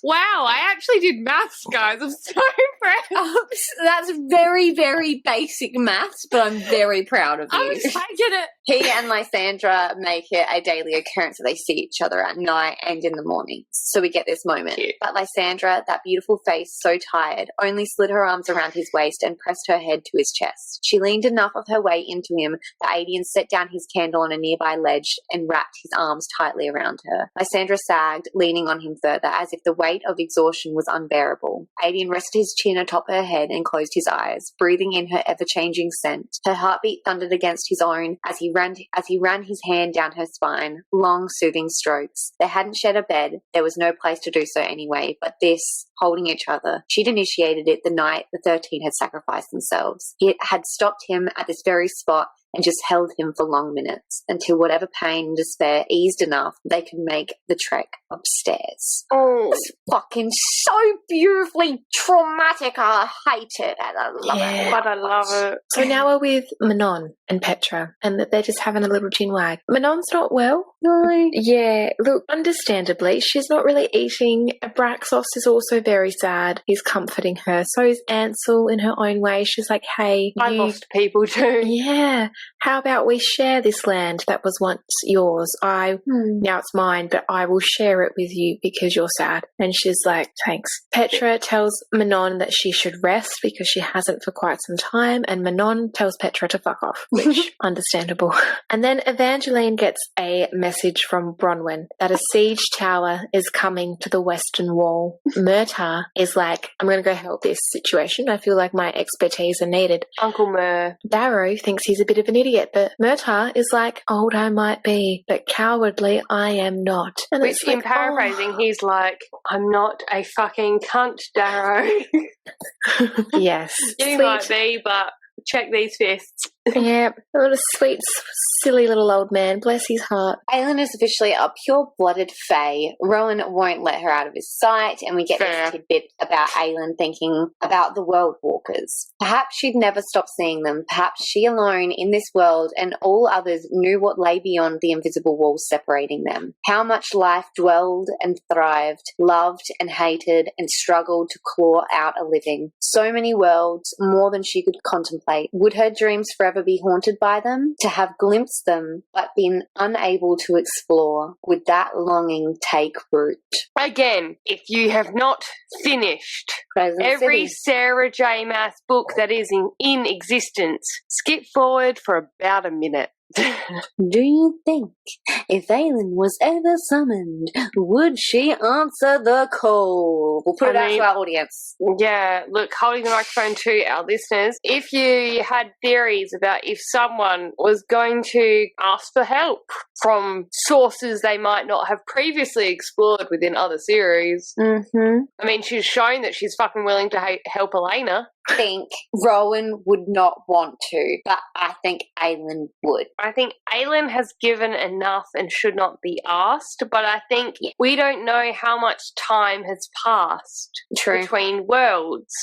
Speaker 3: Wow, I actually did maths, guys. I'm so proud.
Speaker 2: That's very, very basic maths, but I'm very proud of you.
Speaker 3: I'm taking it.
Speaker 2: He and Lysandra make it a daily occurrence that they see each other at night and in the mornings. So we get this moment.
Speaker 3: Cute.
Speaker 2: But Lysandra, that beautiful face, so tired, only slid her arms around his waist and pressed her head to his chest. She leaned enough of her weight into him that Aedion set down his candle on a nearby ledge and wrapped his arms tightly around her. Lysandra sagged, leaning on him further, as if the weight of exhaustion was unbearable. Aedion rested his chin atop her head and closed his eyes, breathing in her ever-changing scent. Her heartbeat thundered against his own as he ran his hand down her spine, long, soothing strokes. They hadn't shared a bed. There was no place to do so anyway, but this, holding each other. She'd initiated it the night the 13 had sacrificed themselves. He had stopped him at this very spot and just held him for long minutes until whatever pain and despair eased enough they could make the trek upstairs.
Speaker 3: Oh,
Speaker 2: It's fucking so beautifully traumatic. I hate it and I love it.
Speaker 3: but I love it.
Speaker 4: So now we're with Manon and Petra, and that they're just having a little chin wag. Manon's not well.
Speaker 2: No.
Speaker 4: Yeah, look, understandably, she's not really eating. Abraxos is also very sad. He's comforting her. So is Ansel in her own way. She's like, hey,
Speaker 3: I lost people too.
Speaker 4: Yeah, how about we share this land that was once yours? Now it's mine, but I will share it with you because you're sad. And she's like, thanks. Petra tells Manon that she should rest because she hasn't for quite some time, and Manon tells Petra to fuck off, which understandable. And then Evangeline gets a message from Bronwyn that a siege tower is coming to the western wall. Murtagh is like, I'm going to go help this situation. I feel like my expertise are needed.
Speaker 3: Uncle Mur.
Speaker 4: Darrow thinks he's a bit of an idiot, but Murtagh is like, old I might be, but cowardly I am not. And
Speaker 3: Which,
Speaker 4: it's
Speaker 3: in
Speaker 4: like,
Speaker 3: paraphrasing, he's like, I'm not a fucking cunt, Darrow.
Speaker 4: yes.
Speaker 3: You
Speaker 4: Sweet.
Speaker 3: might be, but check these fists.
Speaker 4: Yeah, a little sweet, silly little old man. Bless his heart.
Speaker 2: Aelin is officially a pure-blooded fae. Rowan won't let her out of his sight, and we get
Speaker 3: Fair.
Speaker 2: this tidbit about Aelin thinking about the world walkers. Perhaps she'd never stop seeing them. Perhaps she alone in this world and all others knew what lay beyond the invisible walls separating them. How much life dwelled and thrived, loved and hated, and struggled to claw out a living. So many worlds, more than she could contemplate. Would her dreams forever be haunted by them? To have glimpsed them, but been unable to explore, would that longing take root?
Speaker 3: Again, if you have not finished
Speaker 2: Crescent
Speaker 3: every
Speaker 2: City.
Speaker 3: Sarah J. Maas book that is in existence, skip forward for about a minute.
Speaker 2: Do you think if Aelin was ever summoned, would she answer the call? We'll put it out to our audience.
Speaker 3: Yeah, look, holding the microphone to our listeners, if you had theories about if someone was going to ask for help from sources they might not have previously explored within other series,
Speaker 2: Mm-hmm.
Speaker 3: I mean, she's shown that she's fucking willing to help Elena.
Speaker 2: think Rowan would not want to, but I think Aelin would.
Speaker 3: I think Aelin has given enough and should not be asked, but I think we don't know how much time has passed between worlds.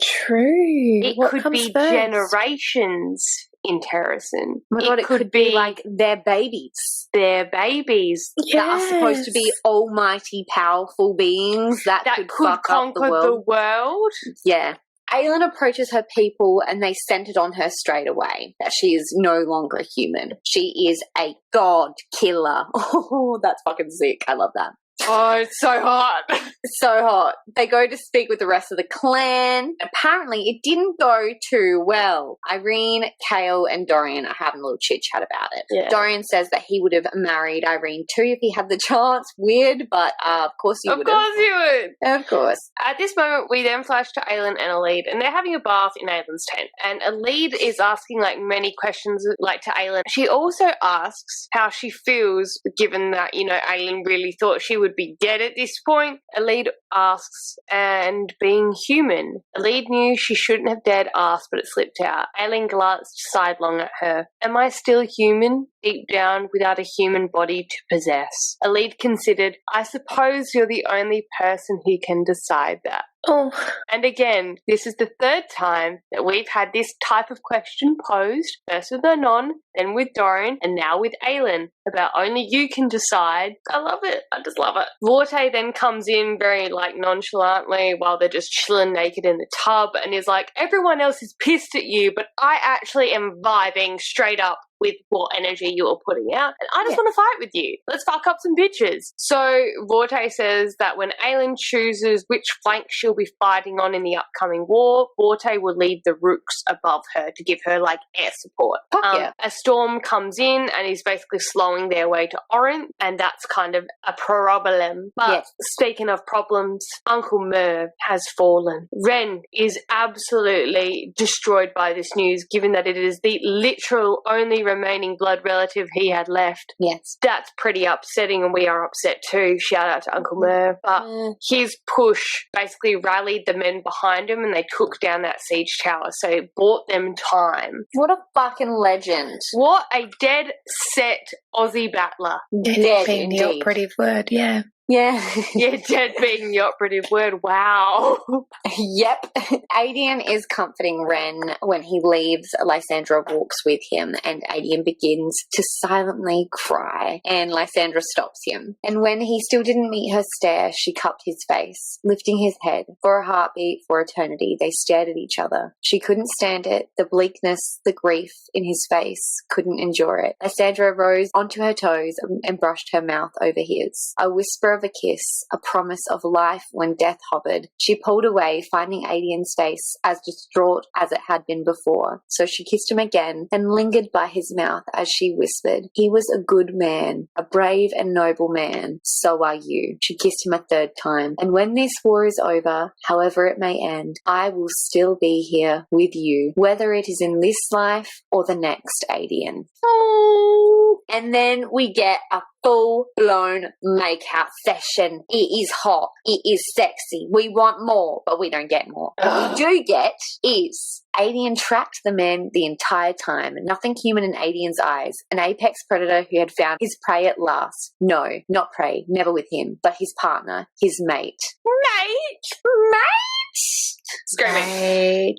Speaker 4: True.
Speaker 3: It
Speaker 4: What
Speaker 3: could
Speaker 4: comes
Speaker 3: be
Speaker 4: first?
Speaker 3: generations in Terracin.
Speaker 2: Oh my God, it could be like their babies.
Speaker 3: Their babies.
Speaker 2: That are supposed to be almighty, powerful beings that could fuck
Speaker 3: conquer
Speaker 2: up
Speaker 3: the world.
Speaker 2: Yeah. Aelin approaches her people and they sent it on her straight away that she is no longer human. She is a god killer. Oh, that's fucking sick. I love that.
Speaker 3: Oh, it's so hot.
Speaker 2: So hot. They go to speak with the rest of the clan. Apparently, it didn't go too well. Irene, Kale, and Dorian are having a little chit-chat about it.
Speaker 3: Yeah.
Speaker 2: Dorian says that he would have married Irene too if he had the chance. Weird, but of course you would have.
Speaker 3: Of course you would.
Speaker 2: Of course.
Speaker 3: At this moment, we then flash to Aelin and Alid, and they're having a bath in Aelin's tent. And Alid is asking, like, many questions, like, to Aelin. She also asks how she feels, given that, you know, Aelin really thought she would be dead at this point. Alid asks, and being human. Alid knew she shouldn't have dared ask, but it slipped out. Aelin glanced sidelong at her. Am I still human? Deep down, without a human body to possess. Alid considered, I suppose you're the only person who can decide that.
Speaker 4: Oh.
Speaker 3: And again, this is the third time that we've had this type of question posed, first with Anon, then with Dorian, and now with Aelin, about only you can decide. I love it. I just love it. Vorte then comes in very, like, nonchalantly while they're just chilling naked in the tub and is like, everyone else is pissed at you, but I actually am vibing straight up with what energy you're putting out, and I just want to fight with you. Let's fuck up some bitches. So Vorte says that when Aelin chooses which flank she'll be fighting on in the upcoming war, Vorte will lead the rooks above her to give her, like, air support. A storm comes in and is basically slowing their way to Orant, and that's kind of a problem. But speaking of problems, Uncle Merv has fallen. Ren is absolutely destroyed by this news, given that it is the literal only remaining blood relative he had left.
Speaker 2: Yes.
Speaker 3: That's pretty upsetting, and we are upset too. Shout out to Uncle Merv. But his push basically rallied the men behind him and they took down that siege tower, so it bought them time.
Speaker 2: What a fucking legend.
Speaker 3: What a dead set Aussie battler.
Speaker 4: Dead being the operative word, yeah.
Speaker 2: Yeah.
Speaker 3: Yeah, dead being the operative word. Wow.
Speaker 2: Yep. Aedion is comforting Ren when he leaves. Lysandra walks with him and Aedion begins to silently cry, and Lysandra stops him. And when he still didn't meet her stare, she cupped his face, lifting his head. For a heartbeat, for eternity, they stared at each other. She couldn't stand it. The bleakness, the grief in his face, couldn't endure it. Lysandra rose onto her toes and brushed her mouth over his. A whisper of a kiss, a promise of life when death hovered. She pulled away, finding Aedion's face as distraught as it had been before. So she kissed him again, then lingered by his mouth as she whispered, he was a good man, a brave and noble man. So are you. She kissed him a third time. And when this war is over, however it may end, I will still be here with you, whether it is in this life or the next, Aedion. Oh. And then we get a full-blown makeout session. It is hot. It is sexy. We want more, but we don't get more. What we do get is Aedion tracked the men the entire time. Nothing human in Aedion's eyes. An apex predator who had found his prey at last. No, not prey. Never with him, but his partner, his mate. Mate?
Speaker 3: Screaming.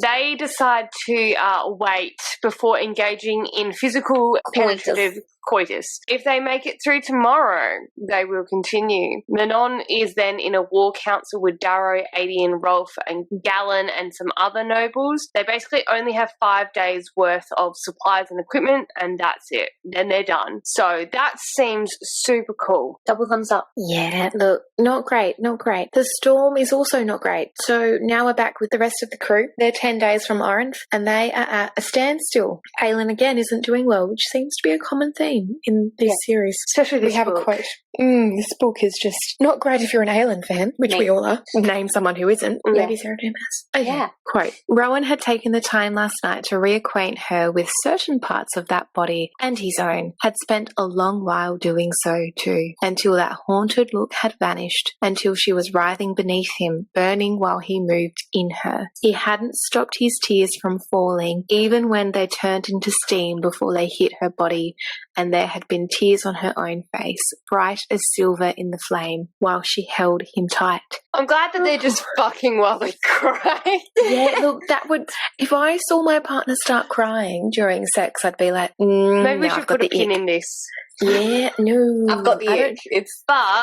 Speaker 3: They decide to wait before engaging in physical penetrative coitus. If they make it through tomorrow, they will continue. Manon is then in a war council with Darrow, Aedion, Rolf, and Gallon, and some other nobles. They basically only have 5 days worth of supplies and equipment, and that's it. Then they're done. So that seems super cool.
Speaker 2: Double thumbs up.
Speaker 4: Yeah, look, not great, not great. The storm is also not great. So now we're back with the rest of the crew. They're 10 days from Orinth, and they are at a standstill. Aelin again isn't doing well, which seems to be a common theme in this series.
Speaker 3: Especially this
Speaker 4: we have
Speaker 3: book.
Speaker 4: A quote. This book is just not great if you're an Aelin fan, which we all are. Name someone who isn't.
Speaker 2: Yeah.
Speaker 4: Maybe Sarah Dumas. Okay. Yeah. Quote. Rowan had taken the time last night to reacquaint her with certain parts of that body and his own, had spent a long while doing so too, until that haunted look had vanished, until she was writhing beneath him, burning while he moved in her. He hadn't stopped his tears from falling, even when they turned into steam before they hit her body, and there had been tears on her own face, bright as silver in the flame, while she held him tight.
Speaker 3: I'm glad that they're just fucking while they cry.
Speaker 4: Yeah, look, that would... If I saw my partner start crying during sex, I'd be like,
Speaker 3: Maybe we
Speaker 4: no,
Speaker 3: should put a pin in this.
Speaker 4: Yeah, no.
Speaker 2: I've got the itch.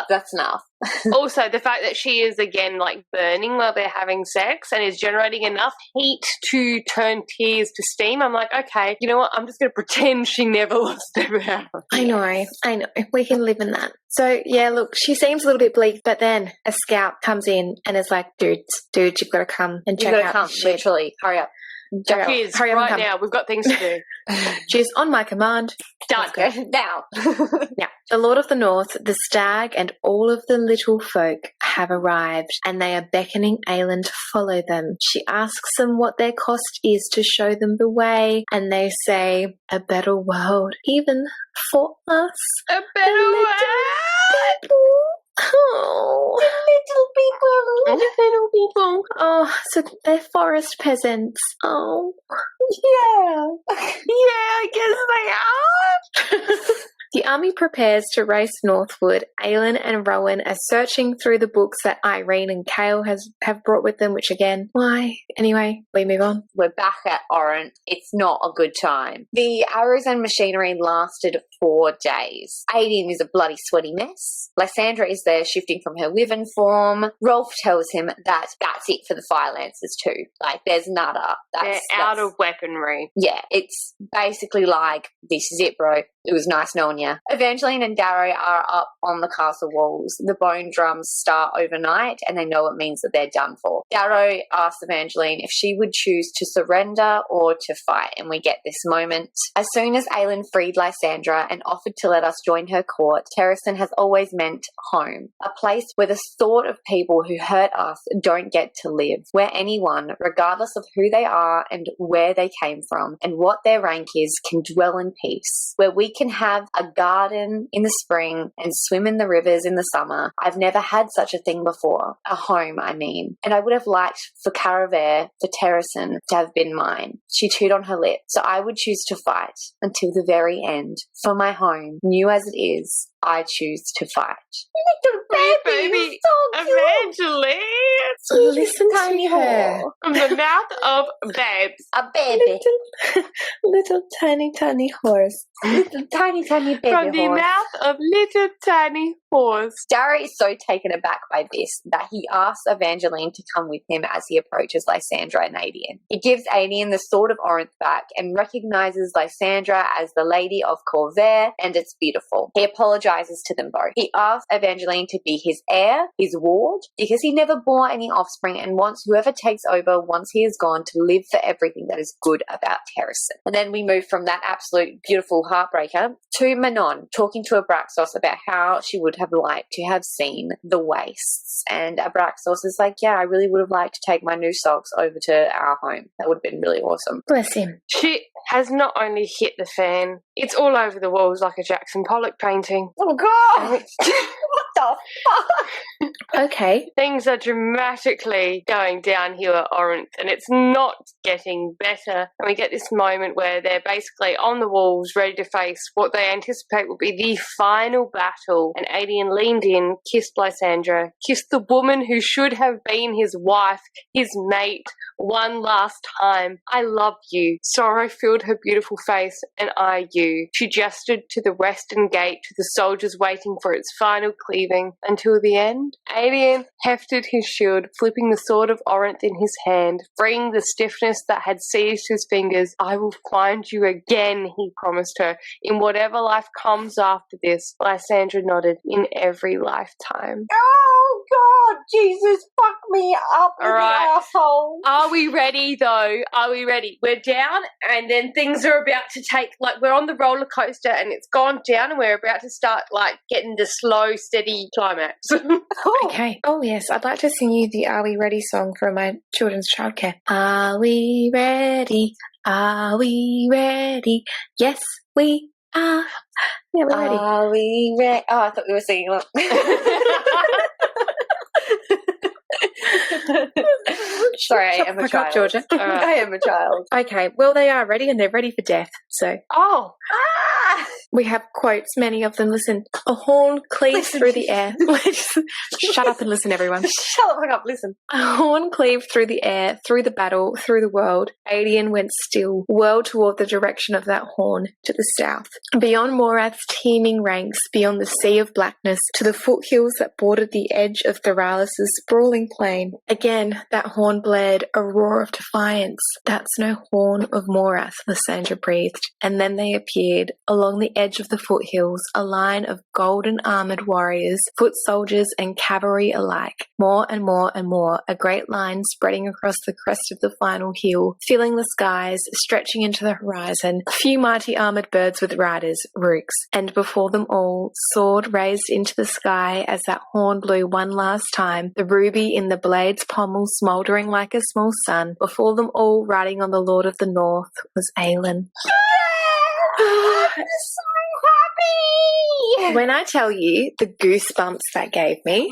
Speaker 2: That's enough.
Speaker 3: Also, the fact that she is, again, like burning while they're having sex and is generating enough heat to turn tears to steam. I'm like, okay, you know what? I'm just going to pretend she never lost her power.
Speaker 4: I know. We can live in that. So, yeah, look, she seems a little bit bleak, but then a scout comes in and is like, dude, you've got to come and check out this shit.
Speaker 2: Literally. Hurry up.
Speaker 3: Cheers,
Speaker 4: hurry up
Speaker 3: right now. We've got things to do.
Speaker 4: Cheers, on my command.
Speaker 2: Done. Now.
Speaker 4: Yeah. The Lord of the North, the stag, and all of the little folk have arrived, and they are beckoning Aelin to follow them. She asks them what their cost is to show them the way, and they say, a better world, even for us.
Speaker 3: A better world!
Speaker 4: Oh,
Speaker 3: the little people.
Speaker 4: Oh, so they're forest peasants. Oh,
Speaker 2: Yeah.
Speaker 3: I guess they are.
Speaker 4: The army prepares to race northward. Aelin and Rowan are searching through the books that Irene and Kale have brought with them, which again, why? Anyway, we move on.
Speaker 2: We're back at Orant. It's not a good time. The arrows and machinery lasted 4 days. Aiden is a bloody sweaty mess. Lysandra is there shifting from her wyvern form. Rolf tells him that that's it for the Fire Lancers too. Like, there's nada.
Speaker 3: They're out of weaponry.
Speaker 2: Yeah, it's basically like, this is it, bro. It was nice knowing you. Evangeline and Darrow are up on the castle walls. The bone drums start overnight and they know it means that they're done for. Darrow asks Evangeline if she would choose to surrender or to fight, and we get this moment. As soon as Aelin freed Lysandra and offered to let us join her court, Terrasen has always meant home, a place where the thought of people who hurt us don't get to live, where anyone, regardless of who they are and where they came from and what their rank is, can dwell in peace, where we can have a garden in the spring and swim in the rivers in the summer. I've never had such a thing before. A home, I mean. And I would have liked for Caravere, for Terrasen, to have been mine. She chewed on her lip. So I would choose to fight until the very end. For my home, new as it is, I choose to fight. Little baby, so
Speaker 3: Evangeline!
Speaker 4: Listen to her.
Speaker 3: From the mouth of babes.
Speaker 2: A baby.
Speaker 4: Little tiny horse.
Speaker 2: Little tiny baby
Speaker 3: From the
Speaker 2: horse.
Speaker 3: mouth of little tiny horse.
Speaker 2: Darrow is so taken aback by this that he asks Evangeline to come with him as he approaches Lysandra and Adian. He gives Adian the sword of Orinth back and recognizes Lysandra as the Lady of Corvair, and it's beautiful. He apologizes to them both. He asks Evangeline to be his heir, his ward, because he never bore any offspring and wants whoever takes over once he is gone to live for everything that is good about Terrasen. And then we move from that absolute beautiful heartbreaker to Manon talking to Abraxos about how she would have liked to have seen the wastes. And Abraxos is like, yeah, I really would have liked to take my new socks over to our home. That would have been really awesome.
Speaker 4: Bless him.
Speaker 3: Shit has not only hit the fan, it's all over the walls like a Jackson Pollock painting.
Speaker 2: Oh, God! What the fuck?
Speaker 4: Okay.
Speaker 3: Things are dramatically going down here at Orinth, and it's not getting better. And we get this moment where they're basically on the walls, ready to face what they anticipate will be the final battle. And Adian leaned in, kissed Lysandra, kissed the woman who should have been his wife, his mate, one last time. I love you. Sorrow filled her beautiful face, and I you. She gestured to the western gate, to the soldiers waiting for its final cleaving until the end. Adian hefted his shield, flipping the sword of Orinth in his hand, freeing the stiffness that had seized his fingers. I will find you again, he promised her, in whatever life comes after this. Lysandra nodded, in every lifetime.
Speaker 2: Oh, God, Jesus, fuck me up with the asshole.
Speaker 3: Are we ready, though? Are we ready? We're down, and then things are about to take, like, we're on the roller coaster, and it's gone down, and we're about to start, like, getting the slow, steady climax.
Speaker 4: Okay. Oh, yes. I'd like to sing you the Are We Ready song from my children's childcare. Are we ready? Are we ready? Yes, we are. Yeah, we're ready.
Speaker 2: Are we ready? Oh, I thought we were singing. Sorry, I am a
Speaker 4: Fuck up,
Speaker 2: child.
Speaker 4: Georgia.
Speaker 2: I am a child.
Speaker 4: Okay, well, they are ready, and they're ready for death. So
Speaker 3: Oh,
Speaker 4: we have quotes, many of them. Listen, a horn cleaves through the air. Shut up and listen, everyone.
Speaker 2: Shut the fuck up, listen.
Speaker 4: A horn cleaved through the air, through the battle, through the world. Adian went still, whirled toward the direction of that horn, to the south. Beyond Morath's teeming ranks, beyond the sea of blackness, to the foothills that bordered the edge of Theralis' sprawling plain. Again, that horn blared, a roar of defiance. That's no horn of Morath, Lysandra breathed. And then they appeared, along the edge of the foothills, a line of golden armoured warriors, foot soldiers and cavalry alike. More and more and more, a great line spreading across the crest of the final hill, filling the skies, stretching into the horizon. A few mighty armoured birds with riders, rooks, and before them all, sword raised into the sky as that horn blew one last time, the ruby in the blade's pommel smouldering like a small sun. Before them all, riding on the Lord of the North, was Aelin.
Speaker 2: I'm so happy!
Speaker 4: When I tell you the goosebumps that gave me,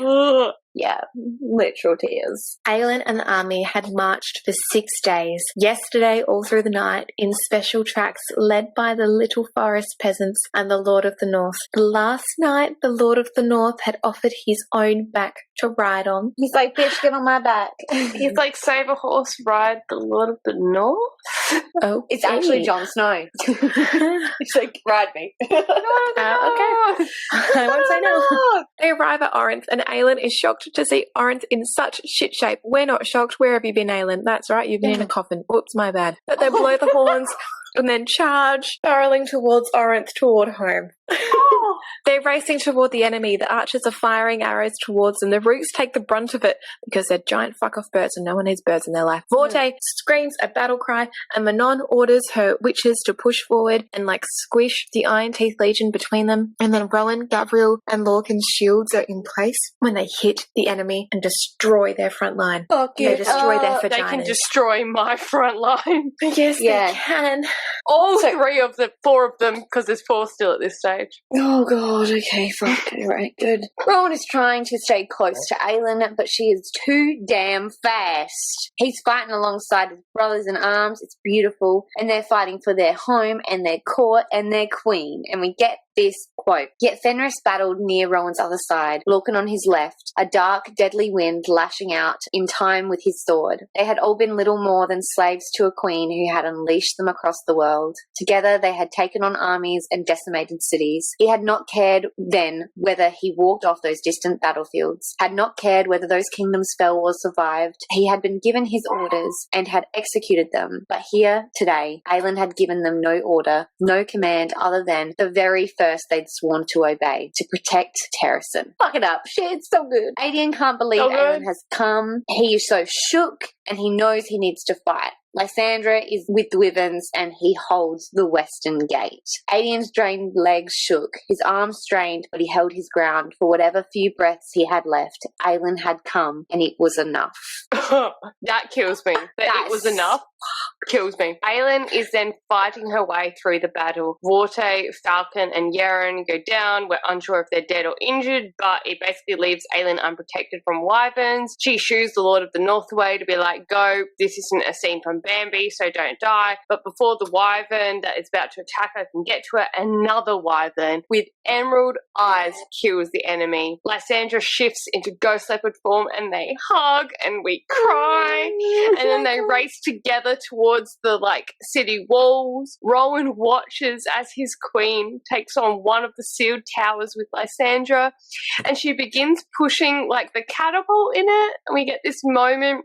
Speaker 2: Yeah, literal tears.
Speaker 4: Aelin and the army had marched for 6 days, yesterday all through the night, in special tracks led by the little forest peasants and the Lord of the North. The last night, the Lord of the North had offered his own back to ride on.
Speaker 2: He's like, bitch, get on my back.
Speaker 3: he's like, save a horse, ride the Lord of the North.
Speaker 4: Oh,
Speaker 2: It's actually Jon Snow. He's like, ride me.
Speaker 4: Okay. I won't say no. They arrive at Orinth, and Aelin is shocked to see Orinth in such shit shape. We're not shocked. Where have you been, Aelin? That's right, you've been in a coffin. Oops, my bad. But they blow the horns and then charge, barreling towards Orinth, toward home. They're racing toward the enemy. The archers are firing arrows towards them. The rooks take the brunt of it because they're giant fuck-off birds and no one needs birds in their life. Vorte screams a battle cry and Manon orders her witches to push forward and squish the Iron Teeth Legion between them. And then Rowan, Gabriel and Lorcan's shields are in place when they hit the enemy and destroy their front line. They destroy their vaginas.
Speaker 3: They can destroy my front line.
Speaker 4: Yes,
Speaker 2: Yeah.
Speaker 4: they can.
Speaker 3: All four of them, because there's 4 still at this stage.
Speaker 2: Oh god, okay, fuck. Right, good. Rowan is trying to stay close to Aelin, but she is too damn fast. He's fighting alongside his brothers in arms. It's beautiful. And they're fighting for their home and their court and their queen. And we get this quote. Yet Fenris battled near Rowan's other side, Lorcan on his left, a dark, deadly wind lashing out in time with his sword. They had all been little more than slaves to a queen who had unleashed them across the world. Together they had taken on armies and decimated cities. He had not cared then whether he walked off those distant battlefields, had not cared whether those kingdoms fell or survived. He had been given his orders and had executed them. But here, today, Aelin had given them no order, no command other than the very first they'd sworn to obey, to protect Terrasen. Fuck it up. Shit, it's so good. Adian can't believe Aelin has come. He is so shook and he knows he needs to fight. Lysandra is with the Wyverns and he holds the western gate. Adian's drained legs shook, his arms strained, but he held his ground. For whatever few breaths he had left, Aelin had come and it was enough.
Speaker 3: That kills me. That it was enough kills me. Aelin is then fighting her way through the battle. Vorte, Falcon and Yeren go down. We're unsure if they're dead or injured, but it basically leaves Aelin unprotected from wyverns. She shoos the Lord of the North away to be like, go, this isn't a scene from Bambi, so don't die. But before the wyvern that is about to attack her can get to her, another wyvern with emerald eyes kills the enemy. Lysandra shifts into ghost leopard form and they hug and we cry. And then they race together towards the city walls. Rowan watches as his queen takes on one of the sealed towers with Lysandra and she begins pushing the catapult in it, and we get this moment.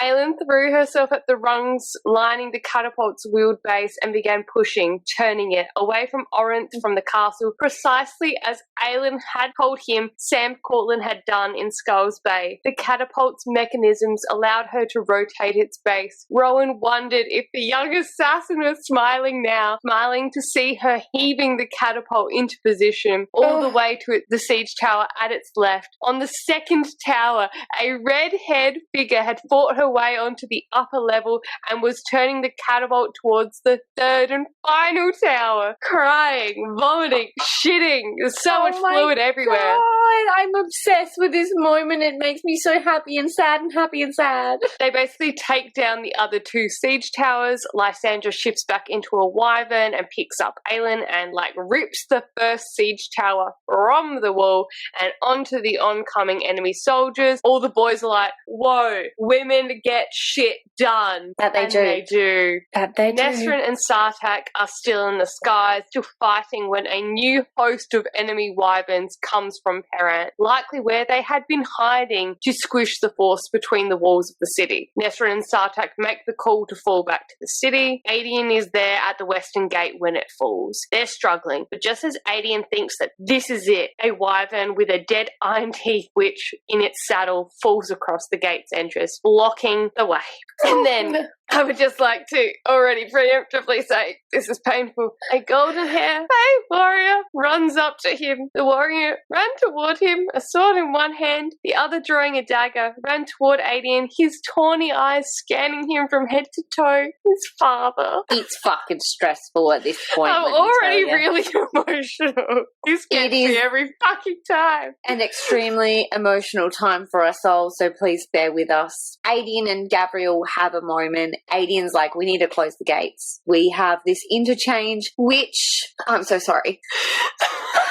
Speaker 3: Aelin threw herself at the rungs lining the catapult's wheeled base and began pushing, turning it away from Orinth from the castle, precisely as Aelin had told him Sam Cortland had done in Skulls Bay. The catapult's mechanisms allowed her to rotate its base. Rowan wondered if the young assassin was smiling now, smiling to see her heaving the catapult into position, all the way to the siege tower at its left. On the second tower, a red-haired figure had fought her way onto the upper level and was turning the catapult towards the third and final tower, crying, vomiting vomiting, shitting. There's so much
Speaker 2: my
Speaker 3: fluid everywhere.
Speaker 2: God, I'm obsessed with this moment. It makes me so happy and sad and happy and sad.
Speaker 3: They basically take down the other two siege towers. Lysandra shifts back into a wyvern and picks up Aelin and rips the first siege tower from the wall and onto the oncoming enemy soldiers. All the boys are like, whoa, women get shit done.
Speaker 2: That they do.
Speaker 4: That they do.
Speaker 3: Nesrin and Sartak are still in the skies, still fighting when a new host of enemy wyverns comes from Perant, likely where they had been hiding to squish the force between the walls of the city. Nesrin and Sartak make the call to fall back to the city. Aedion is there at the western gate when it falls. They're struggling, but just as Aedion thinks that this is it, a wyvern with a dead iron teeth witch in its saddle falls across the gate's entrance, blocking the way. And then I would just like to already preemptively say, this is painful. A golden-haired warrior runs up to him. The warrior ran toward him, a sword in one hand, the other drawing a dagger, ran toward Aedion, his tawny eyes scanning him from head to toe. His father.
Speaker 2: It's fucking stressful at this point.
Speaker 3: I'm already really emotional. This gets me every fucking time.
Speaker 2: An extremely emotional time for us all, so please bear with us. Aedion and Gabriel have a moment. Aedion's like, we need to close the gates. We have this interchange, which I'm so sorry.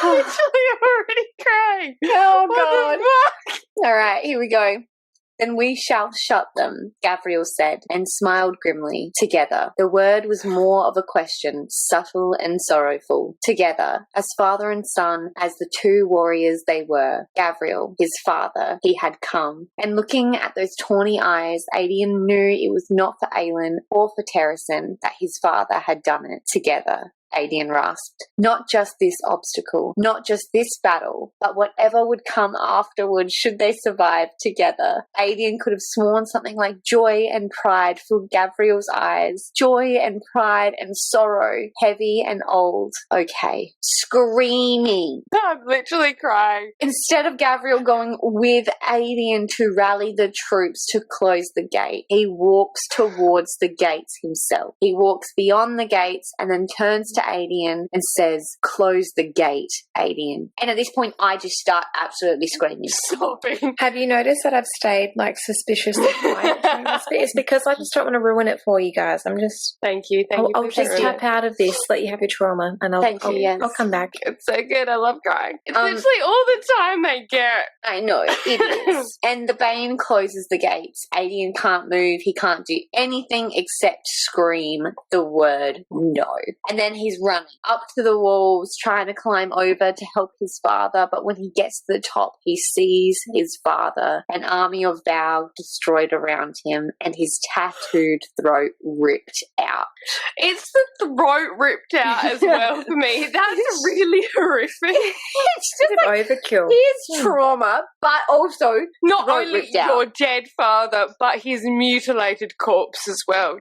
Speaker 3: Literally, I'm already crying.
Speaker 2: Oh, God. All right, here we go. Then we shall shut them, Gabriel said, and smiled grimly. Together. The word was more of a question, subtle and sorrowful. Together, as father and son, as the two warriors they were. Gabriel, his father, he had come. And looking at those tawny eyes, Aedion knew it was not for Aelin or for Terrasen that his father had done it. Together. Aedion rasped. Not just this obstacle, not just this battle, but whatever would come afterwards should they survive together. Aedion could have sworn something like joy and pride filled Gabriel's eyes. Joy and pride and sorrow, heavy and old. Okay. Screaming.
Speaker 3: I'm literally crying.
Speaker 2: Instead of Gabriel going with Aedion to rally the troops to close the gate, he walks towards the gates himself. He walks beyond the gates and then turns to Aedion and says, close the gate, Aedion. And at this point, I just start absolutely screaming.
Speaker 3: Sobbing.
Speaker 4: Have you noticed that I've stayed suspiciously quiet during this bit? It's because I just don't want to ruin it for you guys. I'm just...
Speaker 3: Thank you.
Speaker 4: I'll just tap out of this, let you have your trauma, and I'll come back.
Speaker 3: It's so good. I love crying. It's literally all the time they get.
Speaker 2: I know, it is. And the Bane closes the gates. Aedion can't move. He can't do anything except scream the word no. And then he's running up to the walls, trying to climb over to help his father. But when he gets to the top, he sees his father, an army of Val destroyed around him, and his tattooed throat ripped out.
Speaker 3: It's the throat ripped out as well for me. That's really horrific.
Speaker 2: It's just
Speaker 4: overkill.
Speaker 2: His trauma, but also
Speaker 3: not only your dead father, but his mutilated corpse as well.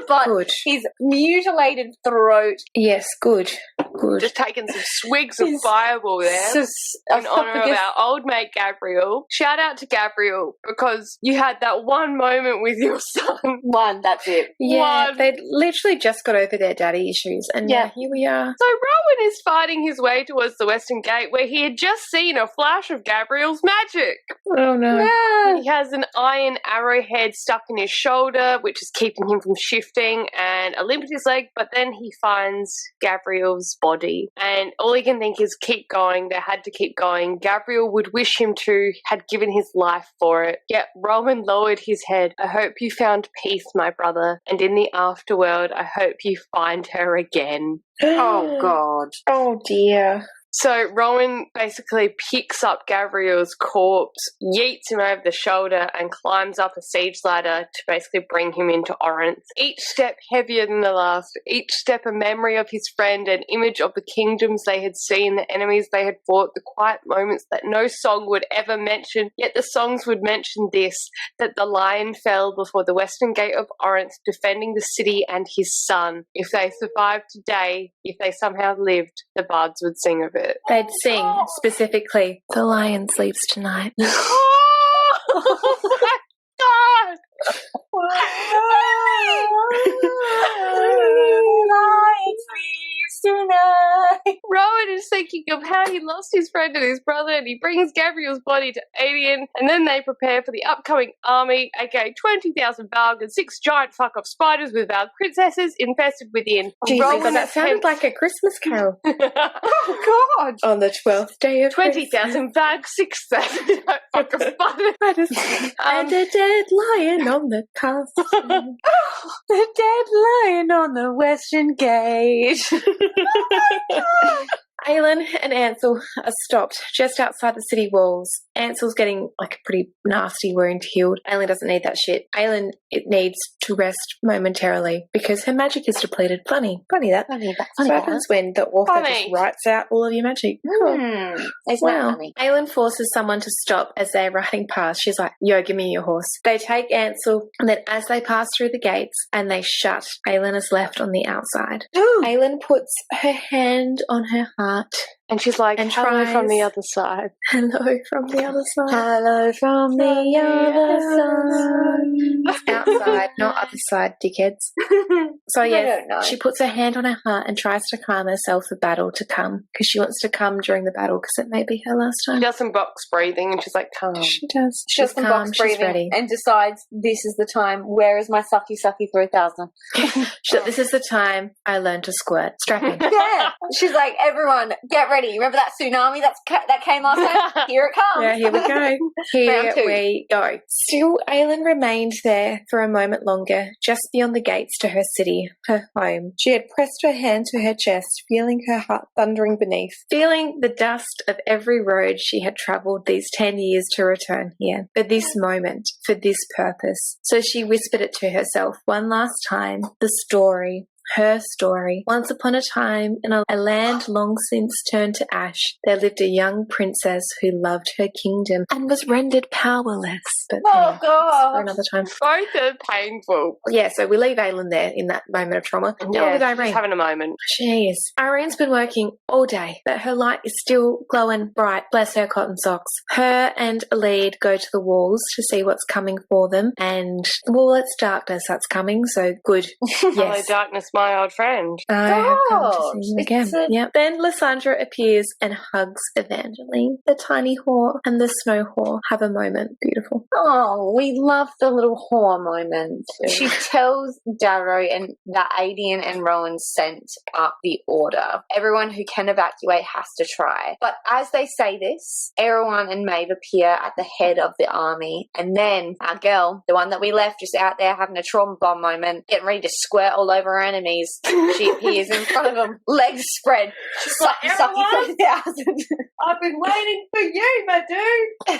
Speaker 2: But
Speaker 4: good.
Speaker 2: His mutilated throat.
Speaker 4: Yes, good. Good.
Speaker 3: Just taking some swigs of fireball there in honour of our old mate Gabriel. Shout out to Gabriel because you had that one moment with your son.
Speaker 2: That's it.
Speaker 4: Yeah, they literally just got over their daddy issues, and now here we are.
Speaker 3: So Rowan is fighting his way towards the Western Gate where he had just seen a flash of Gabriel's magic.
Speaker 4: Oh no.
Speaker 2: Yeah.
Speaker 3: He has an iron arrowhead stuck in his shoulder, which is keeping him from shifting, and a limp in his leg, but then he finds Gabriel's body, and all he can think is keep going. They had to keep going. Gabriel would wish him to, had given his life for it. Yet Rowan lowered his head. I hope you found peace, my brother, and in the afterworld, I hope you find her again.
Speaker 2: Oh, God.
Speaker 4: Oh, dear.
Speaker 3: So Rowan basically picks up Gabriel's corpse, yeets him over the shoulder, and climbs up a siege ladder to basically bring him into Orinth. Each step heavier than the last, each step a memory of his friend, an image of the kingdoms they had seen, the enemies they had fought, the quiet moments that no song would ever mention, yet the songs would mention this, that the lion fell before the western gate of Orinth, defending the city and his son. If they survived today, if they somehow lived, the bards would sing of it.
Speaker 4: They'd sing specifically, "The lion sleeps tonight."
Speaker 3: Oh my God!
Speaker 2: Lion sleeps tonight.
Speaker 3: Rowan Rowan is thinking of how he lost his friend and his brother, and he brings Gabriel's body to Aedion, and then they prepare for the upcoming army, aka 20,000 Valg and 6 giant fuck-off spiders with Valg princesses infested within.
Speaker 4: Jesus, that sounded like a Christmas carol.
Speaker 2: Oh, God.
Speaker 4: On the 12th day of
Speaker 3: 20,000 Valg, 6,000 giant fuck-off spiders.
Speaker 4: And a dead lion on the castle.
Speaker 2: The dead lion on the western gate.
Speaker 4: Aelin and Ansel are stopped just outside the city walls. Ansel's getting like a pretty nasty wound healed. Aelin doesn't need that shit. Aelin, it needs to rest momentarily because her magic is depleted. Funny that.
Speaker 2: Funny
Speaker 4: What happens when the author just
Speaker 3: Funny.
Speaker 4: writes out all of your magic?
Speaker 2: Isn't that funny?
Speaker 4: Aelin forces someone to stop as they're riding past. She's like, yo, give me your horse. They take Ansel, and then as they pass through the gates and they shut, Aelin is left on the outside.
Speaker 2: Ooh.
Speaker 4: Aelin puts her hand on her heart.
Speaker 3: And she's like,
Speaker 4: And
Speaker 3: hello
Speaker 4: tries.
Speaker 3: from the other side.
Speaker 4: Hello from the other side.
Speaker 2: Hello from the other side.
Speaker 4: Outside, not other side, dickheads. So
Speaker 2: I
Speaker 4: yes,
Speaker 2: don't know.
Speaker 4: she puts her hand on her heart and tries to calm herself the battle to come because she wants to come during the battle because it may be her last
Speaker 3: She
Speaker 4: time.
Speaker 3: does some box breathing, and she's like, calm.
Speaker 4: She does.
Speaker 2: She does
Speaker 4: She's
Speaker 2: some
Speaker 4: calm.
Speaker 2: box
Speaker 4: She's
Speaker 2: breathing
Speaker 4: ready.
Speaker 2: and decides this is the time. Where is my sucky for 1,000?
Speaker 4: This is the time I learned to squirt. Strap in.
Speaker 2: Yeah. She's like, everyone, get ready. Remember that tsunami that came last time? Here it comes.
Speaker 4: Yeah, here we go. Here
Speaker 2: Round 2.
Speaker 4: we go. Still, Aelin remained there for a moment longer, just beyond the gates to her city, her home. She had pressed her hand to her chest, feeling her heart thundering beneath, feeling the dust of every road she had travelled these 10 years to return here, for this moment, for this purpose. So she whispered it to herself one last time, the story. Her story. Once upon a time, in a land long since turned to ash, there lived a young princess who loved her kingdom and was rendered powerless. But
Speaker 2: Oh,
Speaker 4: for
Speaker 2: God.
Speaker 4: another time.
Speaker 3: Both are painful.
Speaker 4: Yeah, so we leave Aelin there in that moment of trauma.
Speaker 3: Yeah,
Speaker 4: with
Speaker 3: she's
Speaker 4: Irene.
Speaker 3: having a moment.
Speaker 4: Jeez. Irene's been working all day, but her light is still glowing bright. Bless her cotton socks. Her and Alid go to the walls to see what's coming for them, and, well, it's darkness that's coming, so good.
Speaker 3: Hello,
Speaker 4: Yes.
Speaker 3: darkness, my old friend.
Speaker 4: I have come to
Speaker 2: God,
Speaker 4: see you
Speaker 2: it's
Speaker 4: again.
Speaker 2: a-
Speaker 4: Yep. Then Lysandra appears and hugs Evangeline. The tiny whore and the snow whore have a moment. Beautiful.
Speaker 2: Oh, we love the little whore moment. She tells Darrow and that Aedion and Rowan sent up the order. Everyone who can evacuate has to try. But as they say this, Erewhon and Maeve appear at the head of the army. And then our girl, the one that we left just out there having a trauma bomb moment, getting ready to squirt all over her enemies, she appears in front of them, legs spread. Sucky for 1,000.
Speaker 3: I've been waiting for you, my dude.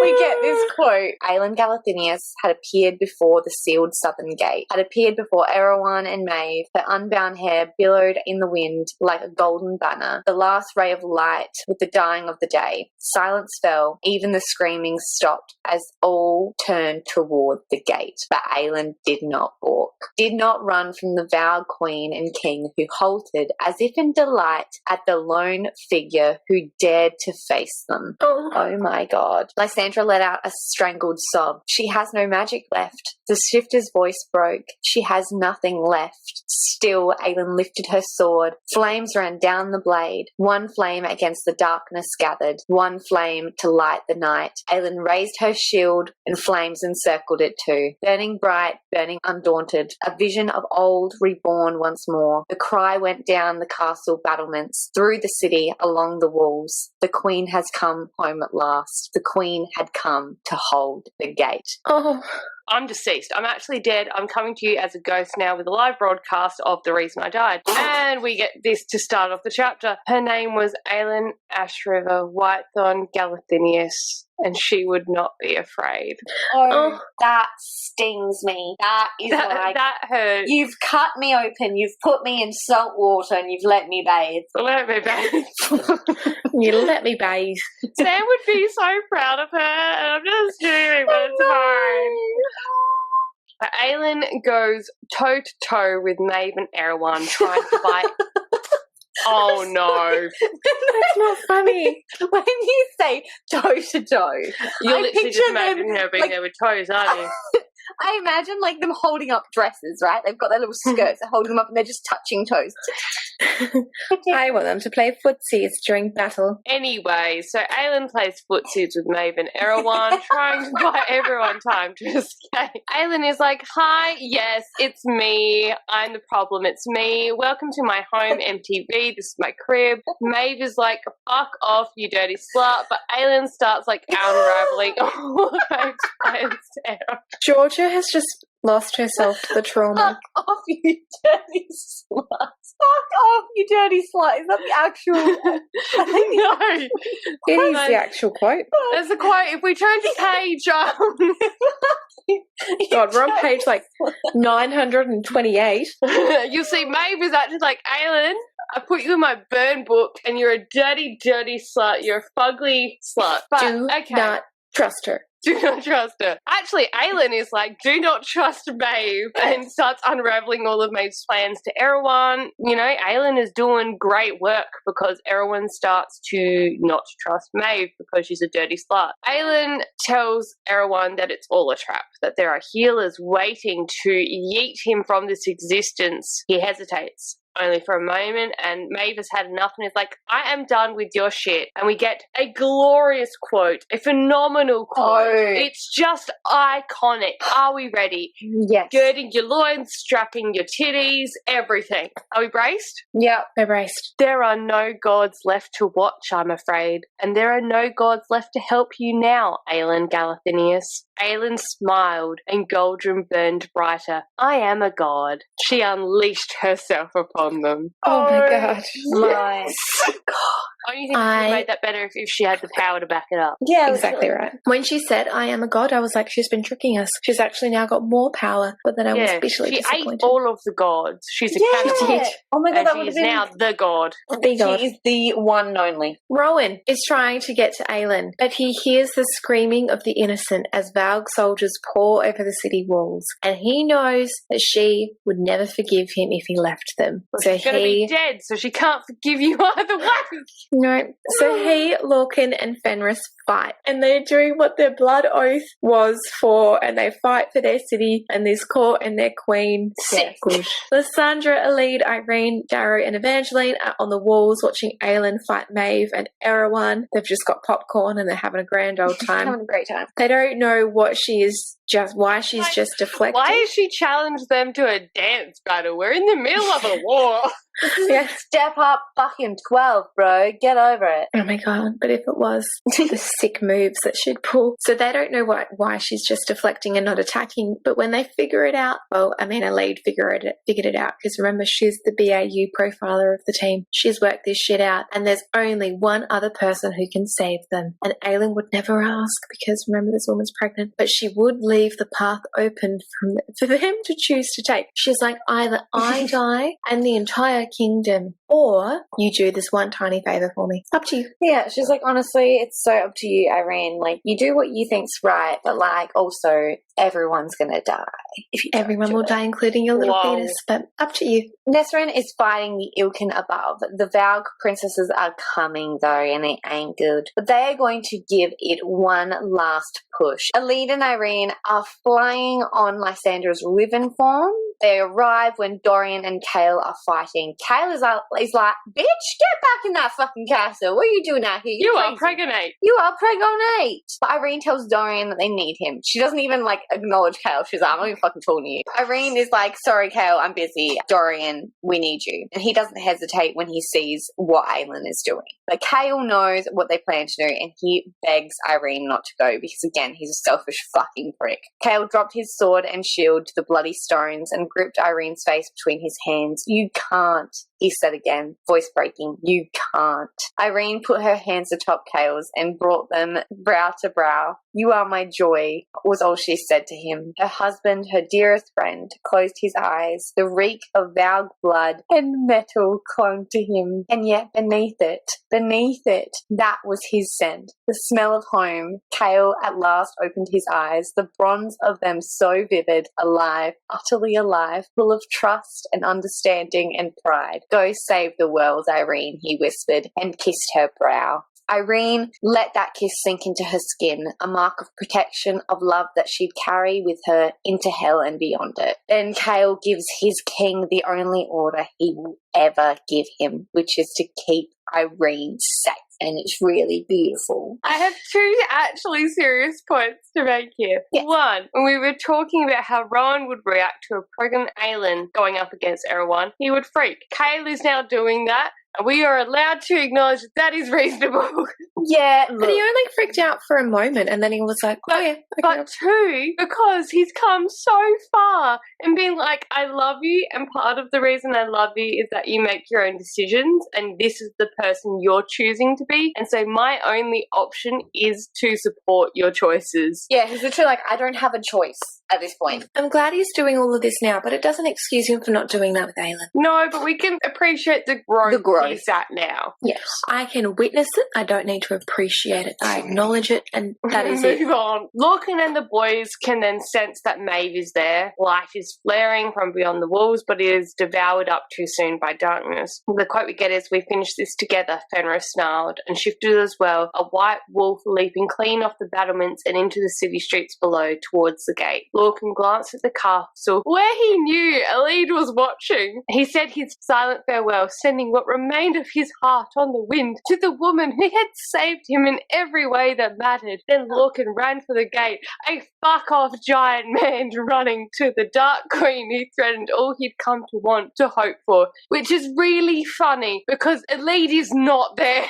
Speaker 2: We get this quote. Aelin Galathinius had appeared before the sealed southern gate, had appeared before Erewhon and Maeve. Her unbound hair billowed in the wind like a golden banner, the last ray of light with the dying of the day. Silence fell, even the screaming stopped as all turned toward the gate. But Aelin did not balk, did not run from the vowed queen and king who halted as if in delight at the lone figure who dared to face them. Oh my God. Lysandra let out a strangled sob. She has no magic left. The shifter's voice broke. She has nothing left. Still, Aelin lifted her sword. Flames ran down the blade. One flame against the darkness gathered. One flame to light the night. Aelin raised her shield and flames encircled it too. Burning bright, burning undaunted. A vision of old reborn once more. The cry went down the castle battlements, through the city, along the walls. The queen has come home at last. The queen had come to hold the gate.
Speaker 4: Oh.
Speaker 3: I'm deceased. I'm actually dead. I'm coming to you as a ghost now with a live broadcast of the reason I died. And we get this to start off the chapter. Her name was Aelin Ashriver Whitethorn Galathinius, and she would not be afraid.
Speaker 2: Oh, that stings me. That is like...
Speaker 3: That hurt.
Speaker 2: You've cut me open. You've put me in salt water and you've let me bathe.
Speaker 3: Let me bathe.
Speaker 4: You let me bathe.
Speaker 3: Sam would be so proud of her, and I'm just doing, but it's fine. But Aelin goes toe-to-toe with Maeve and Erewhon trying to fight. Oh, no.
Speaker 4: That's not funny.
Speaker 2: When you say toe-to-toe,
Speaker 3: You're
Speaker 2: I
Speaker 3: literally
Speaker 2: picture
Speaker 3: just imagining
Speaker 2: them,
Speaker 3: her being
Speaker 2: like-
Speaker 3: there with toes, aren't you?
Speaker 2: I imagine like them holding up dresses, right? They've got their little skirts, they're holding them up and they're just touching toes.
Speaker 4: I want them to play footsies during battle.
Speaker 3: Anyway, so Aelin plays footsies with Maeve and Erewhon, trying to buy everyone time to escape. Aelin is like, hi, yes, it's me. I'm the problem. It's me. Welcome to my home, MTV. This is my crib. Maeve is like, fuck off, you dirty slut. But Aelin starts like unraveling all of Maeve's plans to Erewhon.
Speaker 4: Georgia has just lost herself to the trauma.
Speaker 2: Fuck off, you dirty slut. Fuck off, you dirty slut. Is that the actual...
Speaker 3: No.
Speaker 4: It is the actual quote.
Speaker 3: There's a quote. If we turn to page...
Speaker 4: God, we're on page like 928.
Speaker 3: You'll see Maeve is actually like, Aelin, I put you in my burn book and you're a dirty, dirty slut. You're a fugly slut. But,
Speaker 4: Do not trust her.
Speaker 3: Do not trust her. Actually, Aelin is like, do not trust Maeve, and starts unraveling all of Maeve's plans to Erewhon. You know, Aelin is doing great work because Erewhon starts to not trust Maeve because she's a dirty slut. Aelin tells Erewhon that it's all a trap, that there are healers waiting to yeet him from this existence. He hesitates. Only for a moment, and Maeve has had enough and is like, I am done with your shit. And we get a glorious quote, a phenomenal quote.
Speaker 2: Oh.
Speaker 3: It's just iconic. Are we ready?
Speaker 2: Yes.
Speaker 3: Girding your loins, strapping your titties, everything. Are we braced?
Speaker 2: Yep.
Speaker 4: We're braced.
Speaker 3: There are no gods left to watch, I'm afraid, and there are no gods left to help you now, Aelin Galathinius. Aelin smiled, and Goldrum burned brighter. I am a god. She unleashed herself upon them.
Speaker 4: Oh my God.
Speaker 2: My
Speaker 3: Only thing that would have made that better if she had the power to back it up.
Speaker 2: Yeah,
Speaker 4: Exactly right. When she said, I am a god, I was like, she's been tricking us. She's actually now got more power, but then I was bitterly
Speaker 3: she
Speaker 4: disappointed.
Speaker 3: ate all of the gods. She's a cannibal.
Speaker 2: Oh my God,
Speaker 3: And
Speaker 2: that
Speaker 3: she
Speaker 2: would have
Speaker 3: is
Speaker 2: been...
Speaker 3: now the god.
Speaker 4: The god.
Speaker 2: She is the one and only.
Speaker 4: Rowan is trying to get to Aelin, but he hears the screaming of the innocent as Valg soldiers pour over the city walls, and he knows that she would never forgive him if he left them. So
Speaker 3: She's going to be dead, so she can't forgive you either way.
Speaker 4: So he, Lorcan, and Fenris fight, and they're doing what their blood oath was for, and they fight for their city and this court and their queen.
Speaker 2: Sick.
Speaker 4: Good. Lysandra, Alide, Irene, Darrow, and Evangeline are on the walls watching Aelin fight Maeve and Erewhon. They've just got popcorn and they're having a grand old time.
Speaker 2: Having a great time.
Speaker 4: They don't know what she is, just why she's just deflecting.
Speaker 3: Why has she challenged them to a dance battle? We're in the middle of a war.
Speaker 4: Yeah.
Speaker 2: Step up fucking 12, bro. Get over it.
Speaker 4: Oh my God, but if it was the sick moves that she'd pull. So they don't know why she's just deflecting and not attacking, but when they figure it out, well, I mean, Alide figured it out, because remember, she's the BAU profiler of the team. She's worked this shit out, and there's only one other person who can save them. And Aelin would never ask, because remember, this woman's pregnant, but she would leave the path open for them to choose to take. She's like, either I die and the entire kingdom, or you do this one tiny favor for me. Up to you.
Speaker 2: Yeah, she's like, honestly, it's so up to you, Irene. Like, you do what you think's right, but like, also, everyone's gonna die if you don't
Speaker 4: Everyone
Speaker 2: do
Speaker 4: will
Speaker 2: it.
Speaker 4: die, including your little
Speaker 3: Whoa.
Speaker 4: penis, but up to you.
Speaker 2: Nesrin is fighting the Ilkin above. The Valg princesses are coming, though, and it ain't good. But they are going to give it one last push. Alide and Irene are flying on Lysandra's riven form. They arrive when Dorian and Kale are fighting. Kale is like, bitch, get back in that fucking castle. What are you doing out here?
Speaker 3: You
Speaker 2: You're
Speaker 3: are
Speaker 2: crazy.
Speaker 3: pregnant.
Speaker 2: You are pregnant. But Irene tells Dorian that they need him. She doesn't even like acknowledge Kale. She's like, I'm not even fucking talking to you. Irene is like, sorry, Kale, I'm busy. Dorian, we need you. And he doesn't hesitate when he sees what Aelin is doing. But Kale knows what they plan to do, and he begs Irene not to go because, again, he's a selfish fucking prick. Kale dropped his sword and shield to the bloody stones and gripped Irene's face between his hands. You can't, he said again, voice breaking. You can't. Irene put her hands atop Kale's and brought them brow to brow. You are my joy, was all she said to him. Her husband, her dearest friend, closed his eyes. The reek of Valg blood and metal clung to him. And yet beneath it, that was his scent. The smell of home. Kale at last opened his eyes, the bronze of them so vivid, alive, utterly alive, full of trust and understanding and pride. Go save the world, Irene, he whispered, and kissed her brow. Irene let that kiss sink into her skin, a mark of protection, of love that she'd carry with her into hell and beyond it. Then Chaol gives his king the only order he will ever give him, which is to keep Irene safe. And it's really beautiful.
Speaker 3: I have two actually serious points to make here.
Speaker 2: Yes.
Speaker 3: One, when we were talking about how Rowan would react to a pregnant Aelin going up against Erewhon, he would freak. Chaol is now doing that, and we are allowed to acknowledge that is reasonable.
Speaker 2: Yeah,
Speaker 4: But he only freaked out for a moment and then he was like, oh yeah. Okay.
Speaker 3: But two, because he's come so far and been like, I love you, and part of the reason I love you is that you make your own decisions and this is the person you're choosing to be, and so my only option is to support your choices.
Speaker 2: Yeah, he's literally like, I don't have a choice at this point.
Speaker 4: I'm glad he's doing all of this now, but it doesn't excuse him for not doing that with Aelin.
Speaker 3: No, but we can appreciate the growth he's at now.
Speaker 2: Yes.
Speaker 4: I can witness it. I don't need to appreciate it. I acknowledge it, and that is it.
Speaker 3: Move on. Lorcan and the boys can then sense that Maeve is there. Light is flaring from beyond the walls, but it is devoured up too soon by darkness. The quote we get is, we finished this together, Fenris snarled, and shifted as well, a white wolf leaping clean off the battlements and into the city streets below towards the gate. Lorcan glanced at the castle, where he knew Elide was watching. He said his silent farewell, sending what remained of his heart on the wind to the woman who had saved him in every way that mattered. Then Lorcan ran for the gate, a fuck-off giant man running to the Dark Queen who threatened all he'd come to want, to hope for, which is really funny because Elide is not there.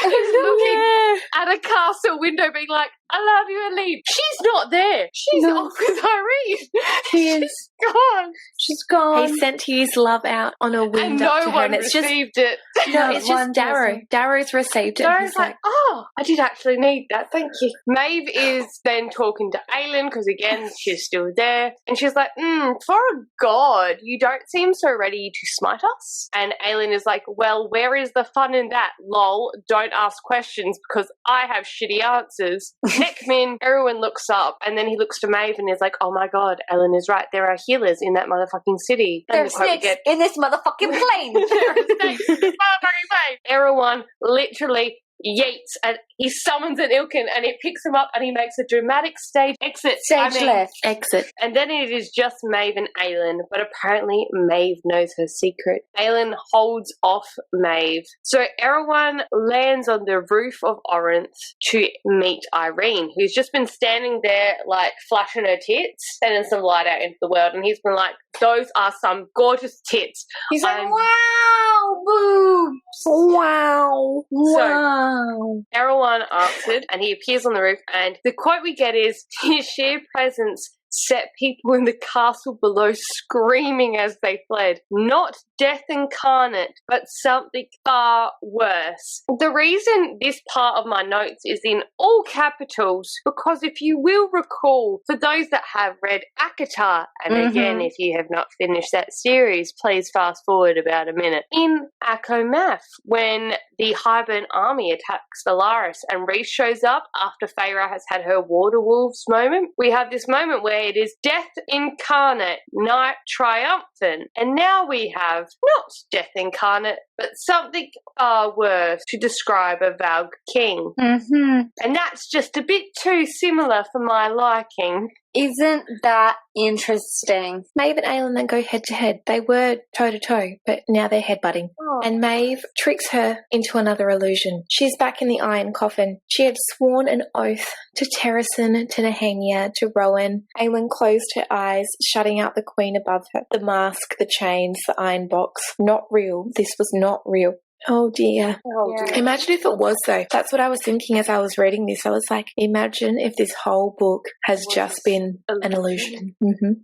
Speaker 3: He's looking at a castle window being like, I love you, Elide. She's not there. She's off with Irene. She's gone.
Speaker 2: She's gone.
Speaker 4: He sent his love out on a wind
Speaker 3: And
Speaker 4: up
Speaker 3: no
Speaker 4: to her,
Speaker 3: one
Speaker 4: and it's
Speaker 3: received it.
Speaker 4: No, it's just Darrow. Darrow's received it.
Speaker 3: Darrow's
Speaker 4: He's
Speaker 3: like, oh, I did actually need that. Thank you. Maeve is then talking to Aelin because, again, she's still there. And she's like, for a god, you don't seem so ready to smite us. And Aelin is like, well, where is the fun in that? Lol, don't ask questions because I have shitty answers. Neckmin, everyone looks up and then he looks to Maeve and is like, oh my god, Aelin is right. There are healers in that motherfucking city.
Speaker 2: There's snakes in this motherfucking plane.
Speaker 3: There are snakes in this motherfucking plane. Everyone literally yeets and he summons an Ilkin and it picks him up and he makes a dramatic stage exit.
Speaker 2: Left.
Speaker 4: Exit.
Speaker 3: And then it is just Maeve and Aelin, but apparently Maeve knows her secret. Aelin holds off Maeve. So Erewhon lands on the roof of Orinth to meet Irene, who's just been standing there like flashing her tits, sending some light out into the world, and he's been like, those are some gorgeous tits.
Speaker 2: He's like, wow, boobs. Wow.
Speaker 3: So, Erewhon answered, and he appears on the roof, and the quote we get is, his sheer presence set people in the castle below screaming as they fled. Not death incarnate, but something far worse. The reason this part of my notes is in all capitals, because if you will recall, for those that have read ACOTAR, and again, if you have not finished that series, please fast forward about a minute. In ACOMAF, when the Highburn army attacks Valaris and Rhys shows up after Feyre has had her water wolves moment, we have this moment where it is death incarnate, night triumphant, and now we have not death incarnate, but something far worse to describe a Valg king. And that's just a bit too similar for my liking.
Speaker 2: Isn't that interesting?
Speaker 4: Maeve and Aelin then go head-to-head. They were toe-to-toe, but now they're headbutting. And Maeve tricks her into another illusion. She's back in the iron coffin. She had sworn an oath to Terrasen, to Nehemia, to Rowan. Aelin closed her eyes, shutting out the queen above her. The mask, the chains, the iron box. Not real. This was not real. Oh dear. Imagine if it was, though. That's what I was thinking as I was reading this. I was like, imagine if this whole book has just been an illusion.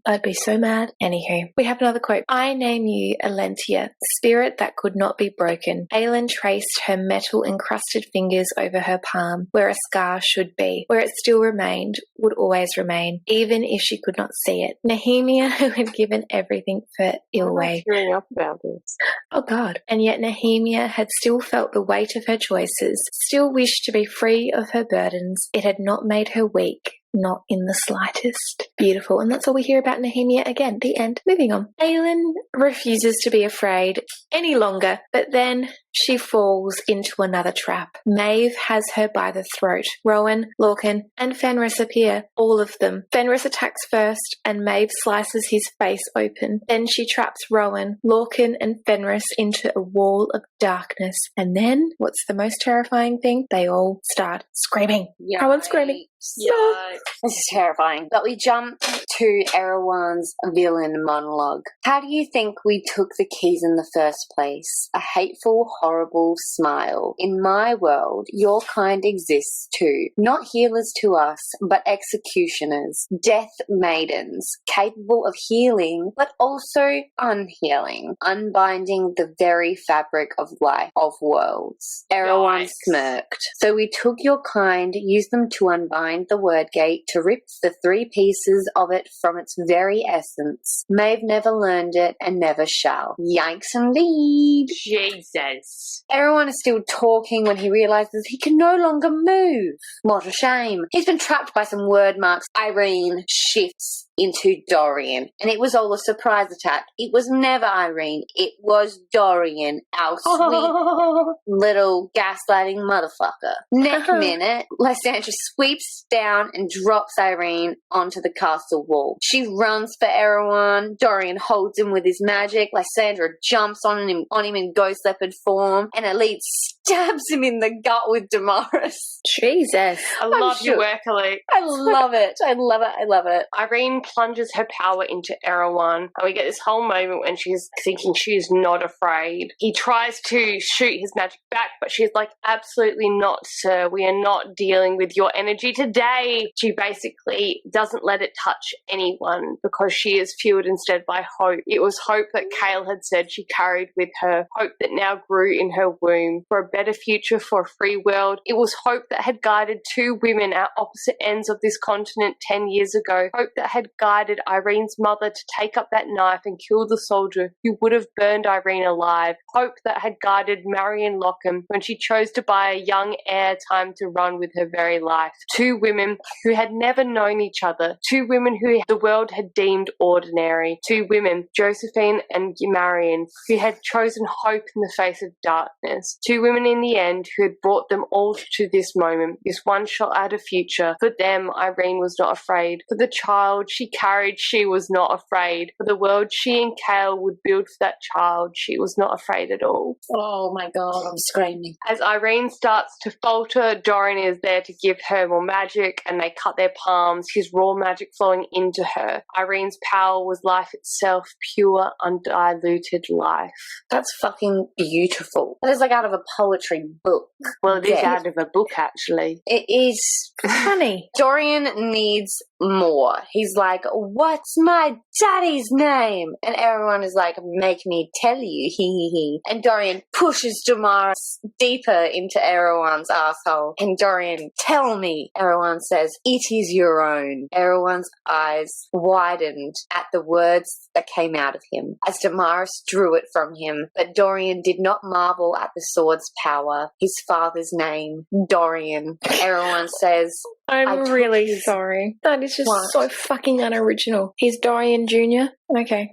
Speaker 4: I'd be so mad. Anywho, we have another quote. I name you Alentia, spirit that could not be broken. Aelin traced her metal-encrusted fingers over her palm, where a scar should be. Where it still remained, would always remain, even if she could not see it. Nehemia, who had given everything for Ilway.
Speaker 3: I'm tearing up about this.
Speaker 4: Oh God. And yet Nehemia had still felt the weight of her choices, still wished to be free of her burdens. It had not made her weak, not in the slightest. Beautiful. And that's all we hear about Nehemia again. The end. Moving on. Aelin refuses to be afraid any longer, but then she falls into another trap. Maeve has her by the throat. Rowan, Lorcan, and Fenris appear, all of them. Fenris attacks first, and Maeve slices his face open. Then she traps Rowan, Lorcan, and Fenris into a wall of darkness. And then, what's the most terrifying thing? They all start screaming. Rowan screaming.
Speaker 2: Yikes. This is terrifying. But we jump to Erewhon's villain monologue. How do you think we took the keys in the first place? A hateful, horrible smile. In my world, your kind exists too. Not healers to us, but executioners. Death maidens, capable of healing, but also unhealing. Unbinding the very fabric of life, of worlds. Erewhon smirked. So we took your kind, used them to unbind the word gate, to rip the three pieces of it from its very essence. Maeve never learned it and never shall. Yikes indeed.
Speaker 3: Jesus.
Speaker 2: Everyone is still talking when he realizes he can no longer move. What a shame. He's been trapped by some word marks. Irene shifts into Dorian, and it was all a surprise attack. It was never Irene. It was Dorian, our sweet little gaslighting motherfucker. Next minute, Lysandra sweeps down and drops Irene onto the castle wall. She runs for Erewhon. Dorian holds him with his magic. Lysandra jumps on him in ghost leopard form, and Elite stabs him in the gut with Damaris.
Speaker 4: Jesus.
Speaker 3: I love your work, Elite.
Speaker 2: I love it. I love it. I love it.
Speaker 3: Irene plunges her power into Erewhon, and we get this whole moment when she's thinking she's not afraid. He tries to shoot his magic back, but she's like, absolutely not, sir. We are not dealing with your energy today. She basically doesn't let it touch anyone because she is fueled instead by hope. It was hope that Kale had said she carried with her, hope that now grew in her womb for a better future, for a free world. It was hope that had guided two women at opposite ends of this continent 10 years ago, hope that had guided Irene's mother to take up that knife and kill the soldier who would have burned Irene alive, hope that had guided Marion Lockham when she chose to buy a young heir time to run with her very life. Two women who had never known each other, two women who the world had deemed ordinary, two women, Josephine and Marion, who had chosen hope in the face of darkness, two women in the end who had brought them all to this moment, this one shot at a future. For them, Irene was not afraid. For the child she carried, she was not afraid. For the world she and Kale would build for that child, she was not afraid at all.
Speaker 2: Oh my god, I'm screaming.
Speaker 3: As Irene starts to falter, Dorian is there to give her more magic, and they cut their palms, his raw magic flowing into her. Irene's power was life itself, pure, undiluted life.
Speaker 2: That's fucking beautiful. That is like out of a poetry book.
Speaker 3: Well, it is out of a book, actually.
Speaker 2: It is
Speaker 4: funny.
Speaker 2: Dorian needs more. He's like, what's my daddy's name? And everyone is like, make me tell you, he. And Dorian pushes Damaris deeper into Erewhon's asshole. And Dorian, tell me. Erewhon says, it is your own. Erewhon's eyes widened at the words that came out of him as Damaris drew it from him. But Dorian did not marvel at the sword's power. His father's name, Dorian. Erewhon says,
Speaker 4: I'm really sorry. That is just so fucking unoriginal. He's Dorian Jr. Okay.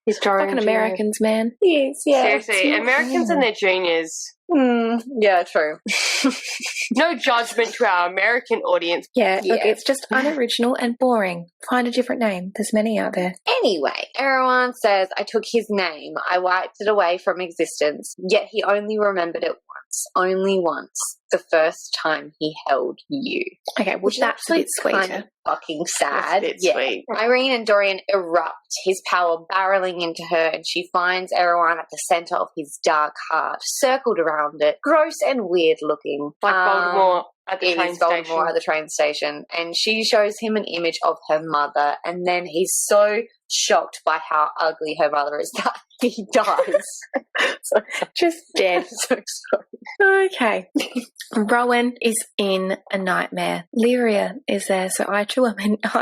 Speaker 3: He's Dorian
Speaker 4: fucking
Speaker 3: Jr.
Speaker 4: Americans, man.
Speaker 2: Yes, yeah.
Speaker 3: Seriously, Americans and their juniors.
Speaker 2: Yeah, true.
Speaker 3: No judgment to our American audience.
Speaker 4: Yeah, look, it's just unoriginal and boring. Find a different name. There's many out there.
Speaker 2: Anyway, Erewhon says, I took his name. I wiped it away from existence. Yet he only remembered it once. Only once. The first time he held you.
Speaker 4: Okay, well, that's a bit sweeter.
Speaker 2: Kind of fucking sad.
Speaker 3: That's a bit sweet.
Speaker 2: Irene and Dorian erupt, his power barreling into her, and she finds Erewhon at the center of his dark heart, circled around it, gross and weird looking.
Speaker 3: Like Voldemort at the train station.
Speaker 2: Voldemort at the train station. And she shows him an image of her mother, and then he's so shocked by how ugly her mother is that he dies.
Speaker 4: Just dead.
Speaker 2: So sorry.
Speaker 4: Okay. Rowan is in a nightmare. Lyria is there, so I too am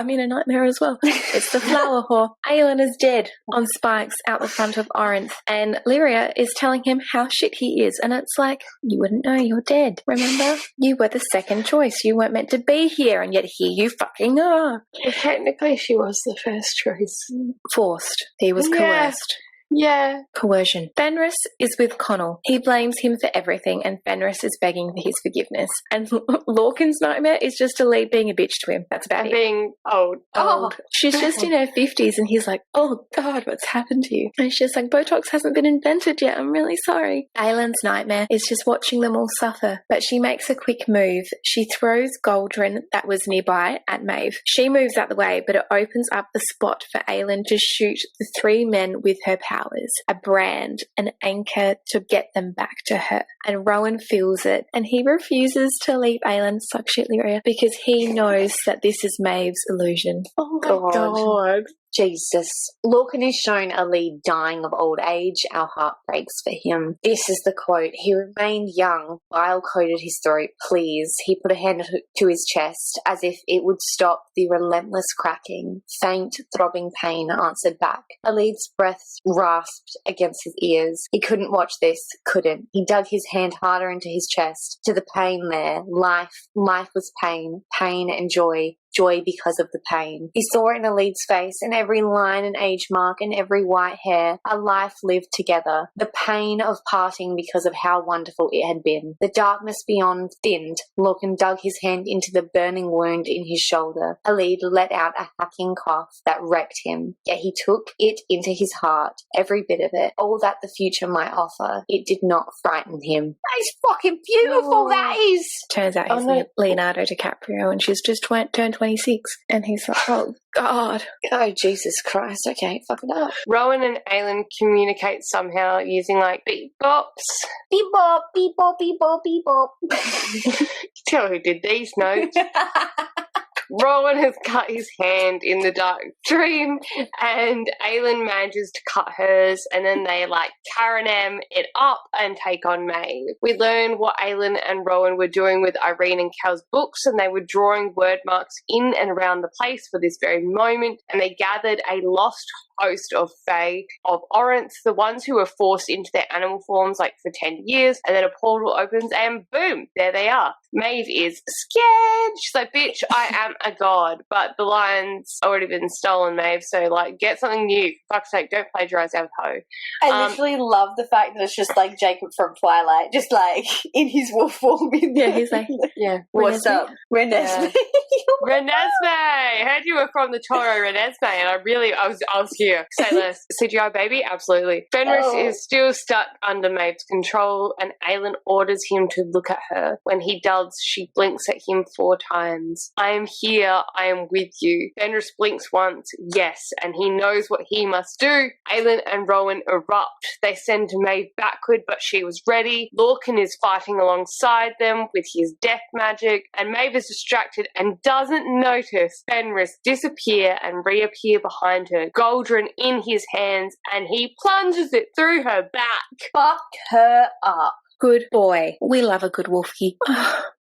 Speaker 4: in a nightmare as well. It's the flower whore. Aelin is dead on spikes out the front of Orinth, and Lyria is telling him how shit he is, and it's like, you wouldn't know, you're dead. Remember? You were the second choice. You weren't meant to be here, and yet here you fucking are.
Speaker 3: Well, technically she was the first choice.
Speaker 4: Forced. He was coerced.
Speaker 3: Yeah.
Speaker 4: Coercion. Fenris is with Connell. He blames him for everything, and Fenris is begging for his forgiveness. And Lorcan's nightmare is just a lead being a bitch to him. That's about
Speaker 3: And
Speaker 4: it.
Speaker 3: being old.
Speaker 4: Old. She's just in her 50s, and he's like, oh, God, what's happened to you? And she's like, Botox hasn't been invented yet. I'm really sorry. Aylin's nightmare is just watching them all suffer. But she makes a quick move. She throws Goldrin that was nearby at Maeve. She moves out the way, but it opens up the spot for Aylin to shoot the three men with her powers, a brand, an anchor to get them back to her. And Rowan feels it, and he refuses to leave Aylin, suck shit, Lyria, because he knows that this is Maeve's illusion.
Speaker 3: Oh my God.
Speaker 2: Jesus. Lorcan is shown a lead dying of old age. Our heart breaks for him. This is the quote. He remained young. Bile coated his throat. Please. He put a hand to his chest as if it would stop the relentless cracking. Faint, throbbing pain answered back. A lead's breath rasped against his ears. He couldn't watch this. Couldn't. He dug his hand harder into his chest. To the pain there. Life. Life was pain. Pain and joy. Joy because of the pain. He saw it in a lead's face, in every line and age mark and every white hair. A life lived together. The pain of parting because of how wonderful it had been. The darkness beyond thinned. Lorcan dug his hand into the burning wound in his shoulder. A lead let out a hacking cough that wrecked him. Yet he took it into his heart, every bit of it, all that the future might offer. It did not frighten him. That is fucking beautiful, that is!
Speaker 4: Turns out he's Leonardo DiCaprio, and she's just turned 26, and he's like, oh God.
Speaker 2: Oh, Jesus Christ. Okay, fuck it up.
Speaker 3: Rowan and Aylin communicate somehow using like beep bops.
Speaker 2: Beep bop, beep bop, beep bop, beep bop.
Speaker 3: Tell who did these notes. Rowan has cut his hand in the dark dream, and Aylin manages to cut hers, and then they like Karanem it up and take on Maeve. We learn what Aylin and Rowan were doing with Irene and Cal's books, and they were drawing word marks in and around the place for this very moment, and they gathered a lost host of Fae, of Orants, the ones who were forced into their animal forms like for 10 years, and then a portal opens and boom, there they are. Maeve is scared. She's like, bitch, I am a god. But the lion's already been stolen, Maeve, so like get something new. For fuck's sake, don't plagiarize our hoe.
Speaker 2: I literally love the fact that it's just like Jacob from Twilight, just like in his wolf form.
Speaker 4: He's like,
Speaker 3: yeah.
Speaker 2: What's up? Renesmee.
Speaker 3: Renesmee! Heard you were from the Toro Renesmee, and I was here. Say less. CGI baby? Absolutely. Fenris is still stuck under Maeve's control, and Aylin orders him to look at her. When he does, she blinks at him 4 times. I am here. I am with you. Fenris blinks once, yes, and he knows what he must do. Aylin and Rowan erupt. They send Maeve backward, but she was ready. Lorcan is fighting alongside them with his death magic, and Maeve is distracted and doesn't notice Fenris disappear and reappear behind her, Goldrin in his hands, and he plunges it through her back.
Speaker 2: Fuck her up.
Speaker 4: good boy. We love a good wolfie.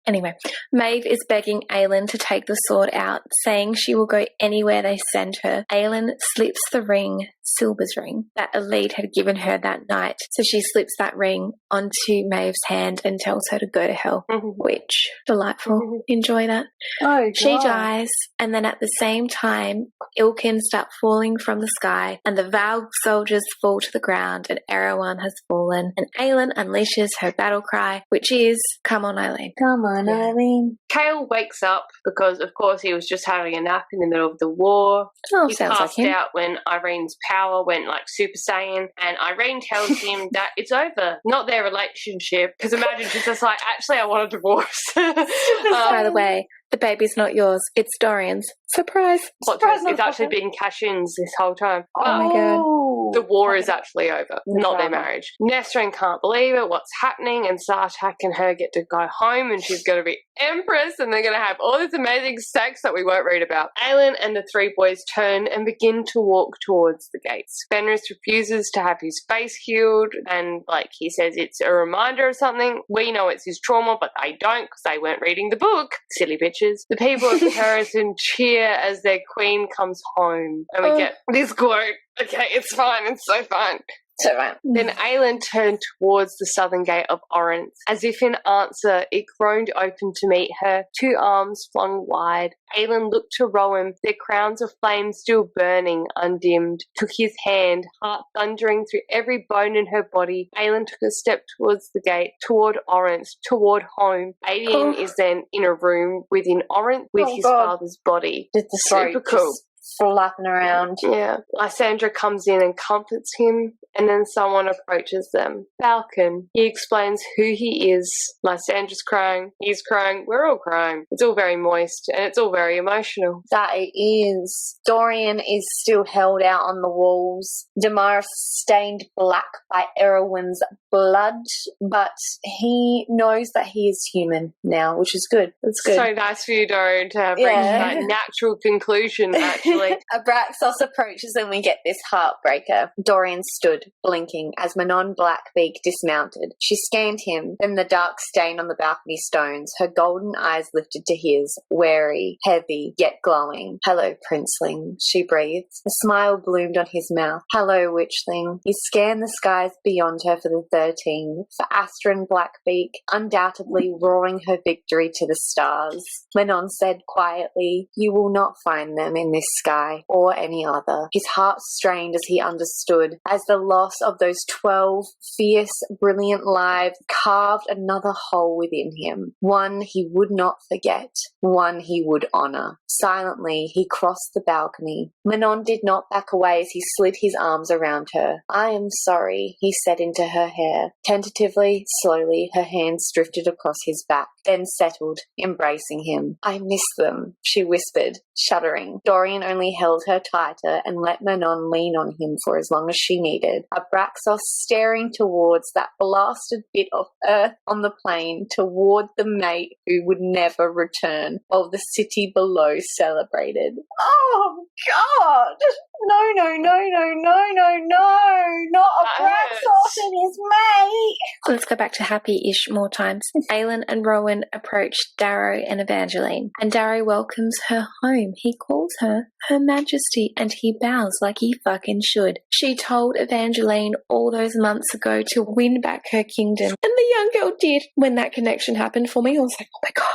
Speaker 4: Anyway, Maeve is begging Aylin to take the sword out, saying she will go anywhere they send her. Aylin slips the ring, Silver's ring, that Elite had given her that night. So she slips that ring onto Maeve's hand and tells her to go to hell, which, delightful. Enjoy that.
Speaker 2: Oh, God.
Speaker 4: She dies, and then at the same time, Ilkin start falling from the sky, and the Valg soldiers fall to the ground, and Erewhon has fallen, and Aylin unleashes her battle cry, which is, "Come on, Eileen.
Speaker 2: Come on, Eileen."
Speaker 3: Kale wakes up because, of course, he was just having a nap in the middle of the war.
Speaker 4: Oh,
Speaker 3: He
Speaker 4: sounds like
Speaker 3: passed
Speaker 4: him.
Speaker 3: out when Irene's power went like Super Saiyan, and Irene tells him that it's over, not their relationship. Because imagine she's just like, actually, I want a divorce.
Speaker 4: By the way, the baby's not yours. It's Dorian's. Surprise.
Speaker 3: Surprise, it's actually been cash-ins this whole time.
Speaker 4: Oh my God.
Speaker 3: The war is actually over, not their marriage. Nesrin can't believe it, what's happening, and Sartak and her get to go home, and she's going to be Empress, and they're going to have all this amazing sex that we won't read about. Aylin and the three boys turn and begin to walk towards the gates. Fenris refuses to have his face healed, and like he says it's a reminder of something. We know it's his trauma, but they don't because they weren't reading the book. Silly bitches. The people of Harrison cheer as their queen comes home, and we get this quote. Okay, it's fine. It's so fine.
Speaker 2: So right.
Speaker 3: Then Aelin turned towards the southern gate of Orynth. As if in answer, it groaned open to meet her, 2 arms flung wide. Aelin looked to Rowan, their crowns of flame still burning, undimmed, took his hand, heart thundering through every bone in her body. Aelin took a step towards the gate, toward Orynth, toward home. Aedion is then in a room within Orynth with his father's body.
Speaker 2: Did the throat
Speaker 3: Super cool.
Speaker 2: just flapping around.
Speaker 3: Yeah. Lysandra comes in and comforts him, and then someone approaches them. Falcon. He explains who he is. Lysandra's crying. He's crying. We're all crying. It's all very moist, and it's all very emotional.
Speaker 2: That it is. Dorian is still held out on the walls. Damaris stained black by Erwin's blood, but he knows that he is human now, which is good. It's good.
Speaker 3: So nice for you, Dorian, to have reached that natural conclusion, actually.
Speaker 2: Abraxos approaches and we get this heartbreaker. Dorian stood, blinking, as Manon Blackbeak dismounted. She scanned him, then the dark stain on the balcony stones, her golden eyes lifted to his, wary, heavy, yet glowing. "Hello, princeling," she breathed. A smile bloomed on his mouth. "Hello, witchling." He scanned the skies beyond her for the 13, for Astrid Blackbeak, undoubtedly roaring her victory to the stars. Manon said quietly, "You will not find them in this sky or any other." His heart strained as he understood, as the loss of those 12 fierce, brilliant lives carved another hole within him, one he would not forget, one he would honor. Silently, he crossed the balcony. Manon did not back away as he slid his arms around her. "I am sorry," he said into her hair. Tentatively, slowly, her hands drifted across his back, then settled, embracing him. "I miss them," she whispered, shuddering. Dorian only held her tighter and let Manon lean on him for as long as she needed. Abraxos staring towards that blasted bit of earth on the plain, toward the mate who would never return, while the city below celebrated. Oh, God! No, no, no, no, no, no, no! Not Abraxos and his mate!
Speaker 4: Let's go back to happy-ish more times. Aelin and Rowan approach Darrow and Evangeline, and Darrow welcomes her home. He calls her Her Majesty, and he bows like he fucking should. She told Evangeline all those months ago to win back her kingdom, and the young girl did. When that connection happened for me, I was like, oh my God.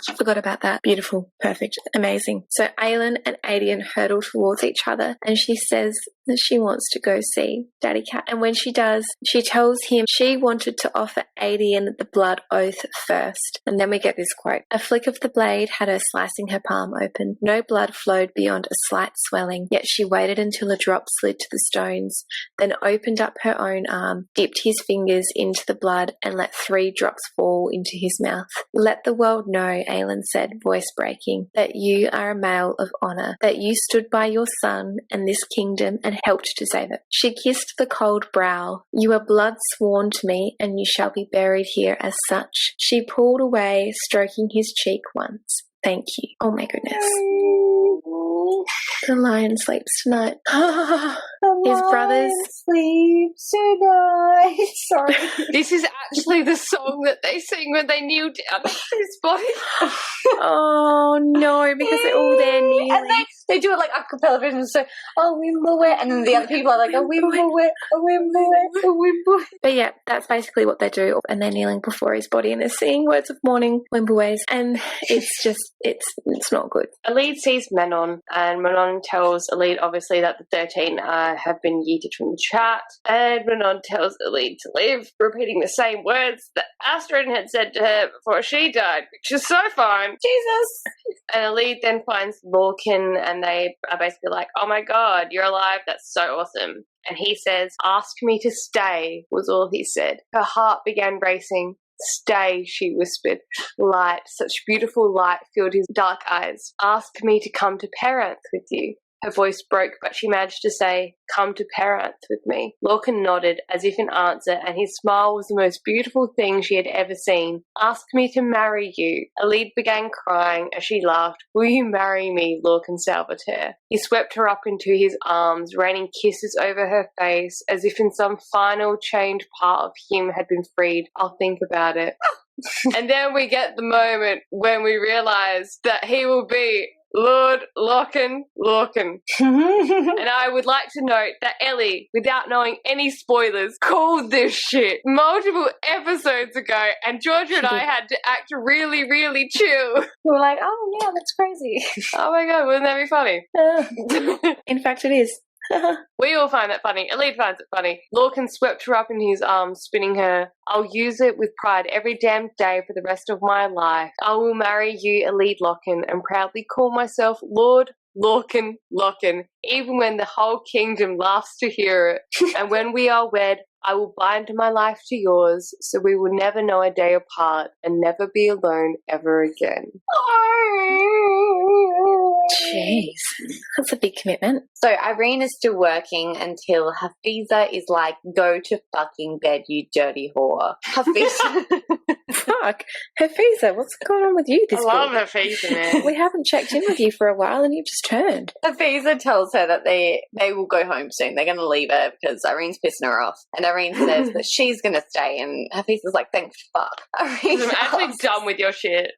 Speaker 4: I forgot about that. Beautiful, perfect, amazing. So Aelin and Aedion hurtle towards each other, and she says that she wants to go see Daddy Cat. And when she does, she tells him she wanted to offer Aedion the blood oath first. And then we get this quote. "A flick of the blade had her slicing her palm open. No blood flowed beyond a slight swelling, yet she waited until a drop slid to the stones, then opened up her own arm, dipped his fingers into the blood, and let 3 drops fall into his mouth. Let the world know," Aelin said, voice breaking, "that you are a male of honor, that you stood by your son and this kingdom and helped to save it." She kissed the cold brow. "You are blood sworn to me, and you shall be buried here as such." She pulled away, stroking his cheek once. "Thank you." Oh my goodness. The lion sleeps tonight. His brothers
Speaker 2: sleeps tonight. Sorry.
Speaker 3: This is actually the song that they sing when they kneel down next to his body.
Speaker 4: Oh no, because they're all there kneeling.
Speaker 2: And they do it like a cappella version. So, "Oh, Wimblewet," and then the other people are like, "Oh, Wimblewet, oh, Wimblewet, oh, Wimblewet."
Speaker 4: But yeah, that's basically what they do, and they're kneeling before his body and they're singing words of mourning, Wimbleways, and it's just, it's not good.
Speaker 3: Alid sees Manon, and Manon tells Alid obviously that the 13 have been yeeted from the chat, and Manon tells Alid to live, repeating the same words that Astrid had said to her before she died, which is so fine.
Speaker 2: Jesus!
Speaker 3: And Alid then finds Lorcan, and they are basically like, "Oh my God, you're alive, that's so awesome." And he says, "Ask me to stay," was all he said. Her heart began racing. "Stay," she whispered. Light, such beautiful light filled his dark eyes. "Ask me to come to Peranth with you." Her voice broke, but she managed to say, "Come to Peranth with me." Lorcan nodded, as if in answer, and his smile was the most beautiful thing she had ever seen. "Ask me to marry you." Alid began crying as she laughed. "Will you marry me, Lorcan Salvater?" He swept her up into his arms, raining kisses over her face, as if in some final chained part of him had been freed. "I'll think about it." And then we get the moment when we realise that he will be Lord Lochan. And I would like to note that Ellie, without knowing any spoilers, called this shit multiple episodes ago, and Georgia and I had to act really, really chill.
Speaker 2: We were like, oh yeah, that's crazy.
Speaker 3: Oh my god, wouldn't that be funny?
Speaker 4: In fact, it is.
Speaker 3: We all find that funny. Elite finds it funny. Lorcan swept her up in his arms, spinning her. I'll use it with pride every damn day for the rest of my life. I will marry you, Elite Lochan, and proudly call myself Lord Lorcan, even when the whole kingdom laughs to hear it. And when we are wed, I will bind my life to yours, so we will never know a day apart and never be alone ever again.
Speaker 4: Jeez, that's a big commitment.
Speaker 2: So Irene is still working until Hafiza is like, go to fucking bed, you dirty whore. Hafiza.
Speaker 4: Fuck. Hafiza, what's going on with you this week?
Speaker 3: I love Hafiza, man.
Speaker 4: We haven't checked in with you for a while and you just turned.
Speaker 2: Hafiza tells her that they will go home soon. They're going to leave her because Irene's pissing her off. And Irene says that she's going to stay. And Hafiza's like, thank fuck.
Speaker 3: I'm actually done with your shit.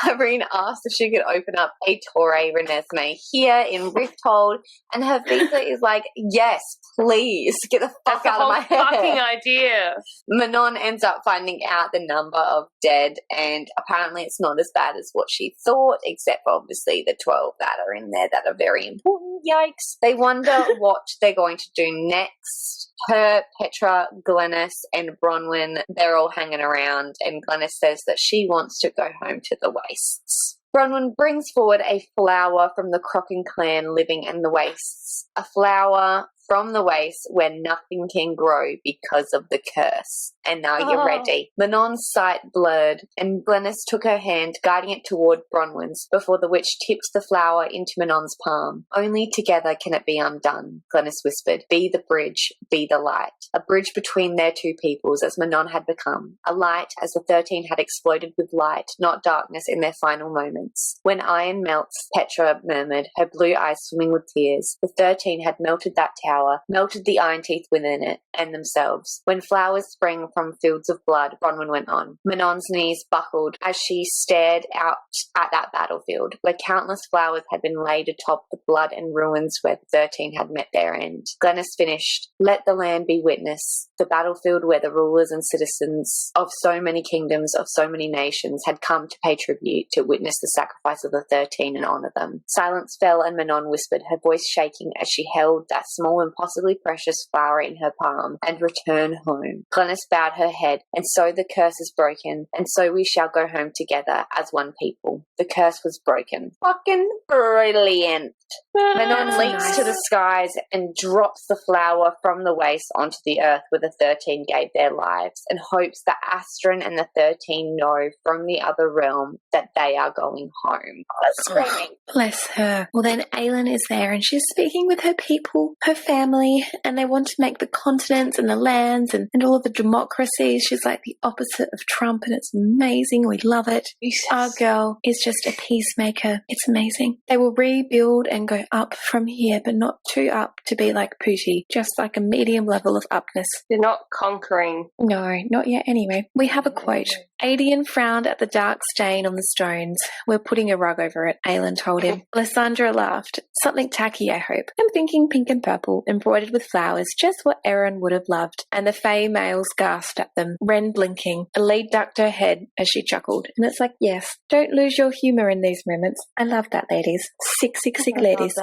Speaker 2: Irene asked if she could open up a Torre Renesmee here in Rifthold, and Hafiza is like, yes, please, get the fuck out of my head.
Speaker 3: Fucking idea.
Speaker 2: Manon ends up finding out the number of dead, and apparently it's not as bad as what she thought, except for obviously the 12 that are in there that are very important. Yikes. They wonder what they're going to do next. Her, Petra, Glenys, and Bronwyn, they're all hanging around, and Glenys says that she wants to go home to the Wastes. Bronwyn brings forward a flower from the Crocken clan living in the Wastes. A flower from the Wastes where nothing can grow because of the curse. And now you're ready. Manon's sight blurred, and Glenys took her hand, guiding it toward Bronwyn's, before the witch tipped the flower into Manon's palm. Only together can it be undone, Glenys whispered. Be the bridge, be the light. A bridge between their two peoples, as Manon had become. A light, as the 13 had exploded with light, not darkness in their final moments. When iron melts, Petra murmured, her blue eyes swimming with tears. The 13 had melted that tower, melted the iron teeth within it, and themselves. When flowers sprang from fields of blood, Bronwyn went on. Manon's knees buckled as she stared out at that battlefield, where countless flowers had been laid atop the blood and ruins where the 13 had met their end. Glenys finished. Let the land be witness. The battlefield where the rulers and citizens of so many kingdoms, of so many nations, had come to pay tribute, to witness the sacrifice of the 13 and honour them. Silence fell, and Manon whispered, her voice shaking as she held that small and possibly precious flower in her palm, and return home. Glenys bowed her head, and so the curse is broken, and so we shall go home together as one people. The curse was broken. Fucking brilliant. Manon leaps to the skies and drops the flower from the waste onto the earth where the 13 gave their lives, and hopes that Astrid and the 13 know from the other realm that they are going home. Screaming.
Speaker 4: Bless her. Well, then Aelin is there, and she's speaking with her people, her family, and they want to make the continents and the lands and all of the democracies. She's like the opposite of Trump, and it's amazing. We love it.
Speaker 3: Jesus.
Speaker 4: Our girl is just a peacemaker. It's amazing. They will rebuild and go up from here, but not too up to be like Pooty, just like a medium level of upness.
Speaker 3: They're not conquering.
Speaker 4: No, not yet anyway. We have a quote. Adian frowned at the dark stain on the stones. We're putting a rug over it, Aelin told him. Lysandra laughed. Something tacky, I hope. I'm thinking pink and purple, embroidered with flowers, just what Erin would have loved. And the Fae males gasped at them, Wren blinking. Elide ducked her head as she chuckled. And it's like, yes, don't lose your humour in these moments. I love that, ladies. Sick ladies.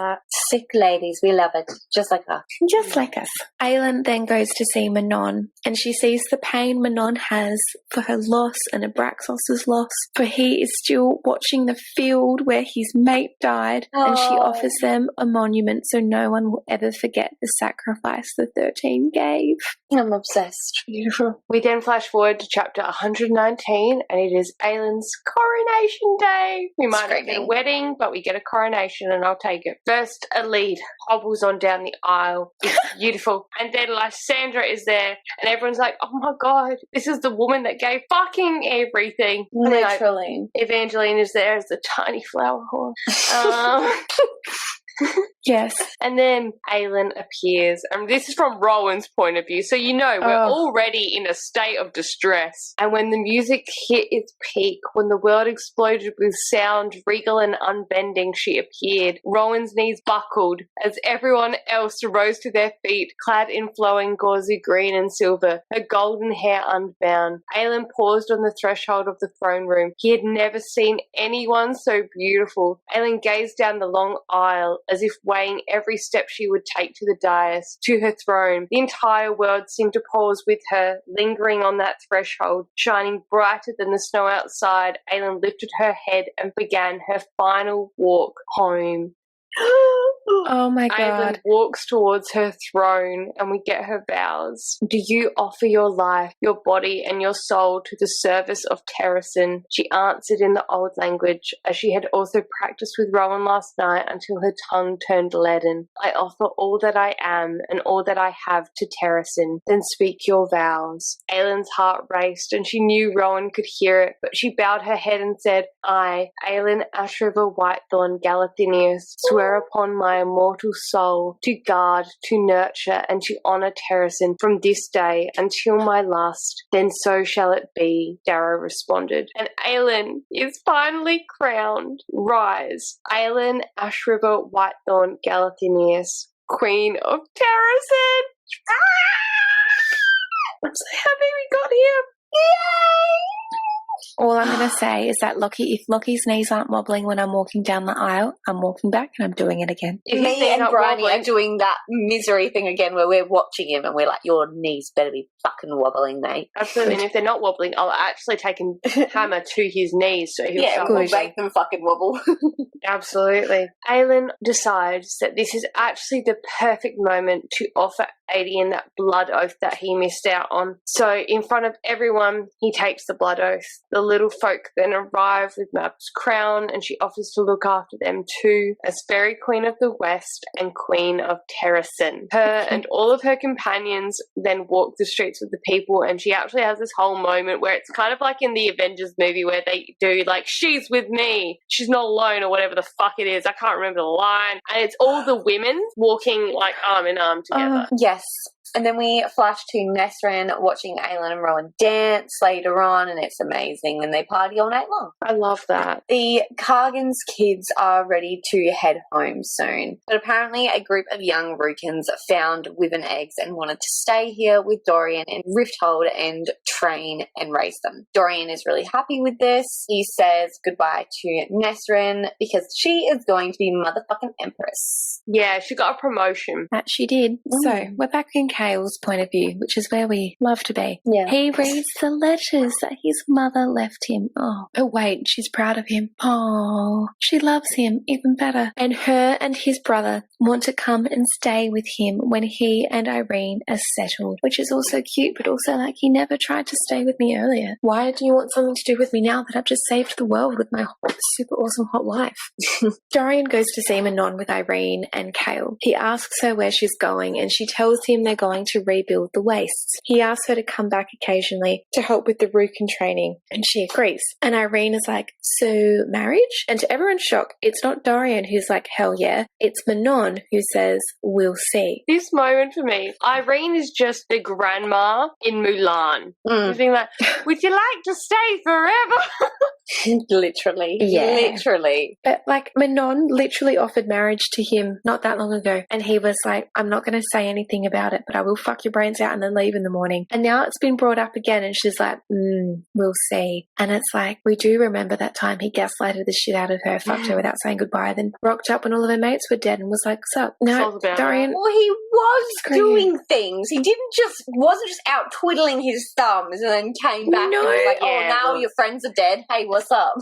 Speaker 2: Sick ladies, we love it. Just like us.
Speaker 4: Just like us. Aelin then goes to see Manon, and she sees the pain Manon has for her loss and Abraxos's loss, for he is still watching the field where his mate died, and she offers them a monument so no one will ever forget the sacrifice the 13 gave.
Speaker 2: I'm obsessed.
Speaker 3: Beautiful. We then flash forward to chapter 119, and it is Aelin's coronation day. We might not get a wedding, but we get a coronation, and I'll take it. First, Elide hobbles on down the aisle. It's beautiful. And then Lysandra is there, and everyone's like, oh my god, this is the woman that gave fucking everything.
Speaker 2: Literally.
Speaker 3: Evangeline is there as the tiny flower horse.
Speaker 4: Yes.
Speaker 3: And then Aelin appears, and this is from Rowan's point of view, so you know we're already in a state of distress. And when the music hit its peak, when the world exploded with sound, regal and unbending, she appeared. Rowan's knees buckled as everyone else rose to their feet, clad in flowing gauzy green and silver, her golden hair unbound. Aelin paused on the threshold of the throne room. He had never seen anyone so beautiful. Aelin gazed down the long aisle as if weighing every step she would take to the dais, to her throne. The entire world seemed to pause with her, lingering on that threshold, shining brighter than the snow outside. Aelin lifted her head and began her final walk home.
Speaker 4: Oh my God.
Speaker 3: Aelin walks towards her throne and we get her vows. Do you offer your life, your body and your soul to the service of Terrasen? She answered in the old language, as she had also practiced with Rowan last night until her tongue turned leaden. I offer all that I am and all that I have to Terrasen. Then speak your vows. Aelin's heart raced and she knew Rowan could hear it, but she bowed her head and said, I, Aelin Ashriver Whitethorn Galathinius, swear upon my immortal soul to guard, to nurture, and to honour Terrasen from this day until my last. Then so shall it be, Darrow responded. And Aelin is finally crowned. Rise, Aelin Ashriver Whitethorn Galathinius, Queen of Terrasen. I'm so happy we got here. Yay!
Speaker 4: All I'm going to say is that if Lockie's knees aren't wobbling when I'm walking down the aisle, I'm walking back and I'm doing it again.
Speaker 2: Me and Bryony are doing that misery thing again where we're watching him and we're like, your knees better be fucking wobbling, mate.
Speaker 3: Absolutely. And if they're not wobbling, I'll actually take a hammer to his knees so he'll start
Speaker 2: we'll make them fucking wobble.
Speaker 3: Absolutely. Aelin decides that this is actually the perfect moment to offer Aedion that blood oath that he missed out on. So in front of everyone, he takes the blood oath. The little folk then arrive with Mab's crown and she offers to look after them too as Fairy Queen of the West and Queen of Terrasen. Her and all of her companions then walk the streets with the people, and she actually has this whole moment where it's kind of like in the Avengers movie where they do like, she's with me, she's not alone, or whatever the fuck it is. I can't remember the line. And it's all the women walking like arm in arm together.
Speaker 2: Yes. And then we flash to Nesrin watching Aelin and Rowan dance later on, and it's amazing. And they party all night long.
Speaker 3: I love that.
Speaker 2: The Kargan's kids are ready to head home soon. But apparently a group of young Rukins found Wyvern eggs and wanted to stay here with Dorian and Rifthold and train and raise them. Dorian is really happy with this. He says goodbye to Nesrin because she is going to be motherfucking Empress.
Speaker 3: Yeah, she got a promotion.
Speaker 4: That she did. So we're back in Kale's point of view, which is where we love to be.
Speaker 2: Yeah.
Speaker 4: He reads the letters that his mother left him. Oh, wait, she's proud of him. Oh, she loves him even better. And her and his brother want to come and stay with him when he and Irene are settled, which is also cute, but also like he never tried to stay with me earlier. Why do you want something to do with me now that I've just saved the world with my super awesome hot wife? Dorian goes to see Manon with Irene and Kale. He asks her where she's going and she tells him they're going to rebuild the wastes. He asks her to come back occasionally to help with the Rukin training and she agrees. And Irene is like, so marriage? And to everyone's shock, it's not Dorian who's like, hell yeah. It's Manon who says, we'll see.
Speaker 3: This moment for me, Irene is just the grandma in Mulan. She's being like, would you like to stay forever?
Speaker 2: Literally.
Speaker 4: Yeah.
Speaker 2: Literally.
Speaker 4: But like Manon literally offered marriage to him not that long ago and he was like, I'm not going to say anything about it, but I will fuck your brains out and then leave in the morning. And now it's been brought up again and she's like, we'll see. And it's like, we do remember that time he gaslighted the shit out of her, fucked her without saying goodbye, then rocked up when all of her mates were dead and was like, sup? No, Dorian.
Speaker 2: Well, he was doing things. He wasn't just out twiddling his thumbs and then came back and was like, now your friends are dead. Hey, what's up?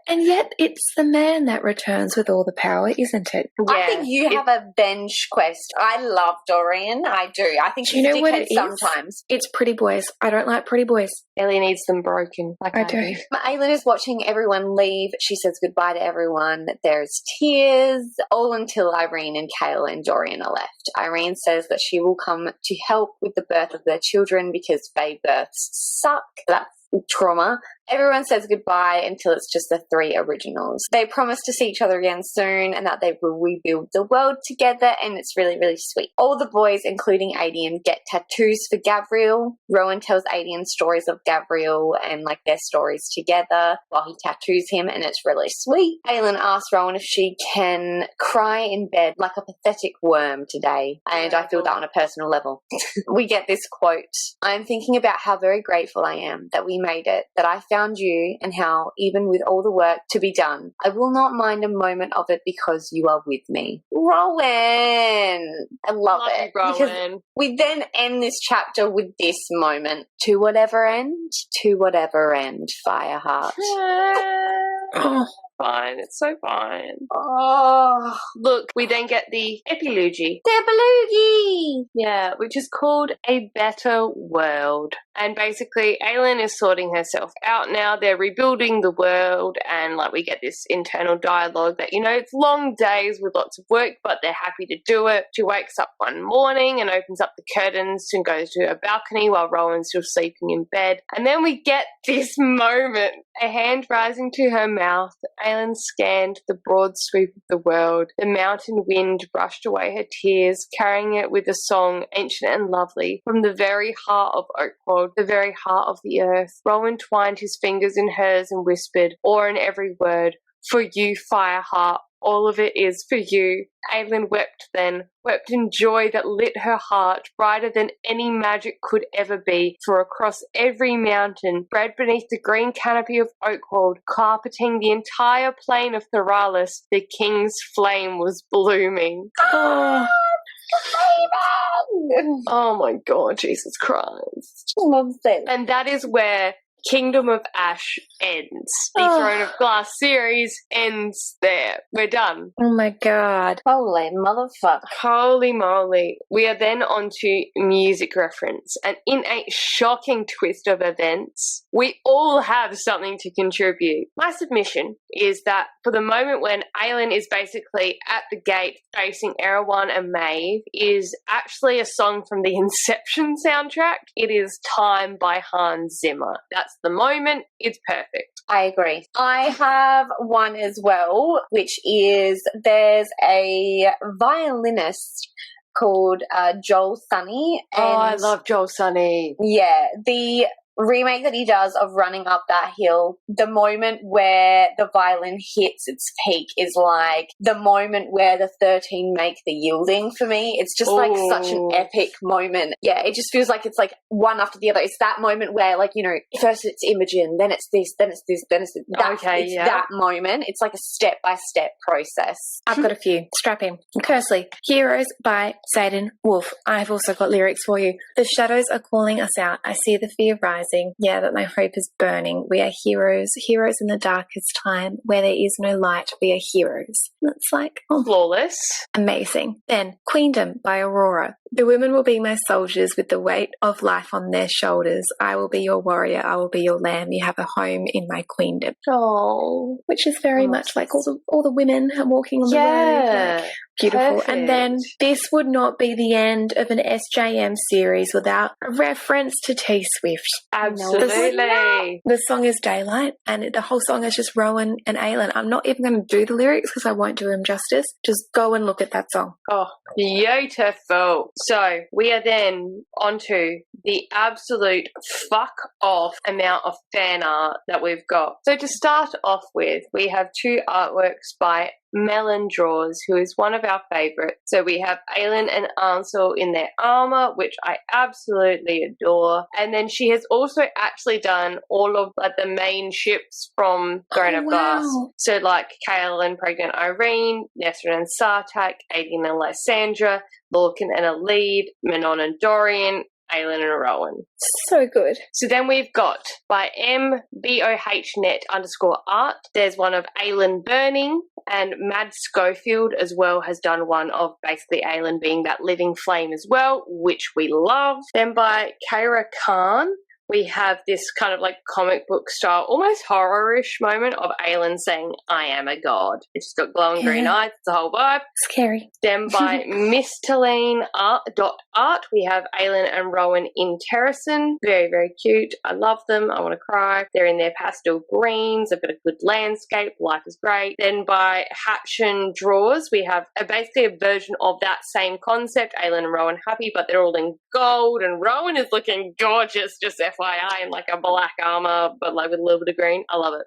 Speaker 4: And yet it's the man that returns with all the power, isn't it?
Speaker 2: Yeah. I think you have a bench quest. I love Dorian. I do. I think he's a dickhead sometimes.
Speaker 4: It's pretty boys. I don't like pretty boys.
Speaker 3: Ellie needs them broken. Like I do.
Speaker 2: Aelin is watching everyone leave. She says goodbye to everyone. There's tears, all until Irene and Kale and Dorian are left. Irene says that she will come to help with the birth of their children because baby births suck. That's trauma. Everyone says goodbye until it's just the three originals. They promise to see each other again soon and that they will rebuild the world together, and it's really, really sweet. All the boys, including Aiden, get tattoos for Gabriel. Rowan tells Aiden stories of Gabriel and like their stories together while he tattoos him, and it's really sweet. Aylin asks Rowan if she can cry in bed like a pathetic worm today, and I feel that on a personal level. We get this quote: "I'm thinking about how very grateful I am that we made it, that I found you, and how even with all the work to be done, I will not mind a moment of it because you are with me." Rowan! I love it.
Speaker 3: Rowan.
Speaker 2: Because we then end this chapter with this moment. To whatever end, Fireheart.
Speaker 3: Oh, fine. It's so fine.
Speaker 2: Oh,
Speaker 3: Look, we then get the epilogy.
Speaker 2: the belugi!
Speaker 3: Yeah, which is called A Better World. And basically, Aylin is sorting herself out now. They're rebuilding the world, and like we get this internal dialogue that, you know, it's long days with lots of work, but they're happy to do it. She wakes up one morning and opens up the curtains and goes to a balcony while Rowan's still sleeping in bed. And then we get this moment, a hand rising to her mouth. Aylin scanned the broad sweep of the world. The mountain wind brushed away her tears, carrying it with a song ancient and lovely from the very heart of Oakwold, the very heart of the earth. Rowan twined his fingers in hers and whispered, awe in every word, "For you, Fireheart, all of it is for you." Aylin wept then, wept in joy that lit her heart, brighter than any magic could ever be, for across every mountain, spread beneath the green canopy of Oakwold, carpeting the entire plain of Theralis, the king's flame was blooming. Oh. Oh my God, Jesus Christ.
Speaker 2: Loves it.
Speaker 3: And that is where Kingdom of Ash ends. The Throne of Glass series ends there. We're done.
Speaker 4: Oh my God.
Speaker 2: Holy motherfucker.
Speaker 3: Holy moly. We are then on to music reference. And in a shocking twist of events, we all have something to contribute. My submission is that for the moment when Aylin is basically at the gate facing Erewhon and Maeve is actually a song from the Inception soundtrack. It is Time by Hans Zimmer. That's the moment. It's perfect.
Speaker 2: I agree. I have one as well, which is there's a violinist called Joel Sunny. And
Speaker 3: I love Joel Sunny.
Speaker 2: yeah, the remake that he does of Running Up That Hill, the moment where the violin hits its peak is like the moment where the 13 make the yielding for me. It's just like such an epic moment. Yeah, it just feels like it's like one after the other. It's that moment where, like, you know, first it's Imogen, then it's this, then it's this, then it's this. That moment. It's like a step-by-step process.
Speaker 4: I've got a few. Strap in. Cursley, Heroes by Zayden Wolf. I've also got lyrics for you. The shadows are calling us out. I see the fear rising. Yeah, that my hope is burning. We are heroes. Heroes in the darkest time. Where there is no light, we are heroes. That's like,
Speaker 3: flawless.
Speaker 4: Amazing. Then, Queendom by Aurora. The women will be my soldiers with the weight of life on their shoulders. I will be your warrior. I will be your lamb. You have a home in my queendom.
Speaker 3: Oh,
Speaker 4: which is very much like all the women walking on the road. Like, beautiful.
Speaker 3: Perfect.
Speaker 4: And then this would not be the end of an SJM series without a reference to T-Swift.
Speaker 3: Absolutely.
Speaker 4: The song is Daylight, and the whole song is just Rowan and Aylin. I'm not even going to do the lyrics because I won't do them justice. Just go and look at that song.
Speaker 3: Oh, beautiful. So we are then onto the absolute fuck off amount of fan art that we've got. So to start off with, we have two artworks by Mellendraws, who is one of our favourites. So we have Aylin and Ansel in their armour, which I absolutely adore. And then she has also actually done all of like the main ships from Throne of Glass. So like Kale and Pregnant Irene, Nesrin and Sartak, Aiden and Lysandra, Lorcan and Alid, Manon and Dorian, Aylin and Rowan.
Speaker 4: So good.
Speaker 3: So then we've got by MBOHnet_art, there's one of Aylin burning, and Madschofield as well has done one of basically Aylin being that living flame as well, which we love. Then by Kayrakhan, we have this kind of like comic book style, almost horror-ish moment of Aelin saying, "I am a god." It's just got glowing green eyes. It's a whole vibe.
Speaker 4: Scary.
Speaker 3: Then by Mistilteinn.art, we have Aelin and Rowan in Terracin. Very, very cute. I love them. I want to cry. They're in their pastel greens. They've got a good landscape. Life is great. Then by Hachandraws, we have basically a version of that same concept. Aelin and Rowan happy, but they're all in gold, and Rowan is looking gorgeous, just FYI, in like a black armor, but like with a little bit of green. I love it.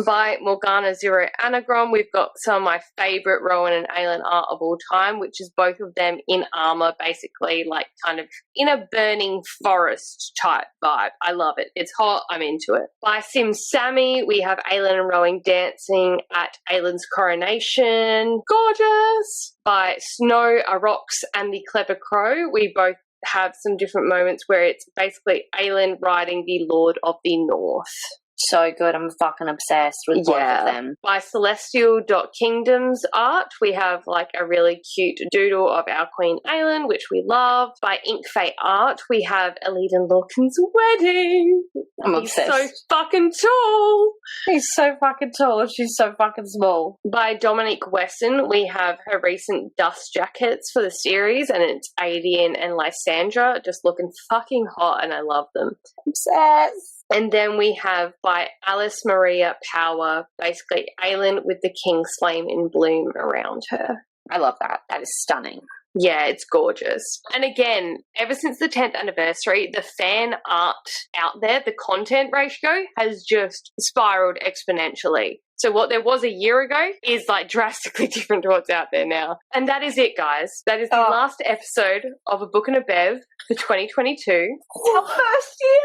Speaker 3: By Morgana Zero Anagram, we've got some of my favourite Rowan and Aelin art of all time, which is both of them in armor, basically like kind of in a burning forest type vibe. I love it. It's hot. I'm into it. By Simsamy, we have Aelin and Rowan dancing at Aelin's coronation. Gorgeous. By Snowarox and the Clever Crow, we both have some different moments where it's basically Aelin riding the Lord of the North.
Speaker 2: So good. I'm fucking obsessed with both of them.
Speaker 3: By Celestial.kingdomsart, we have like a really cute doodle of our Queen Aelin, which we love. By Inkfaeart, we have Eliden Lorcan's wedding.
Speaker 2: I'm
Speaker 3: He's
Speaker 2: obsessed.
Speaker 3: so fucking tall.
Speaker 2: He's so fucking tall and she's so fucking small.
Speaker 3: By Dominiquewesson, we have her recent dust jackets for the series, and it's Adian and Lysandra just looking fucking hot, and I love them.
Speaker 2: Obsessed.
Speaker 3: And then we have by Alicemariapowere, basically Aelin with the King's Flame in bloom around her.
Speaker 2: I love that. That is stunning.
Speaker 3: Yeah, it's gorgeous. And again, ever since the 10th anniversary, the fan art out there, the content ratio has just spiraled exponentially. So what there was a year ago is like drastically different to what's out there now. And that is it, guys. That is the last episode of A Book and a Bev for 2022.
Speaker 2: Our first year.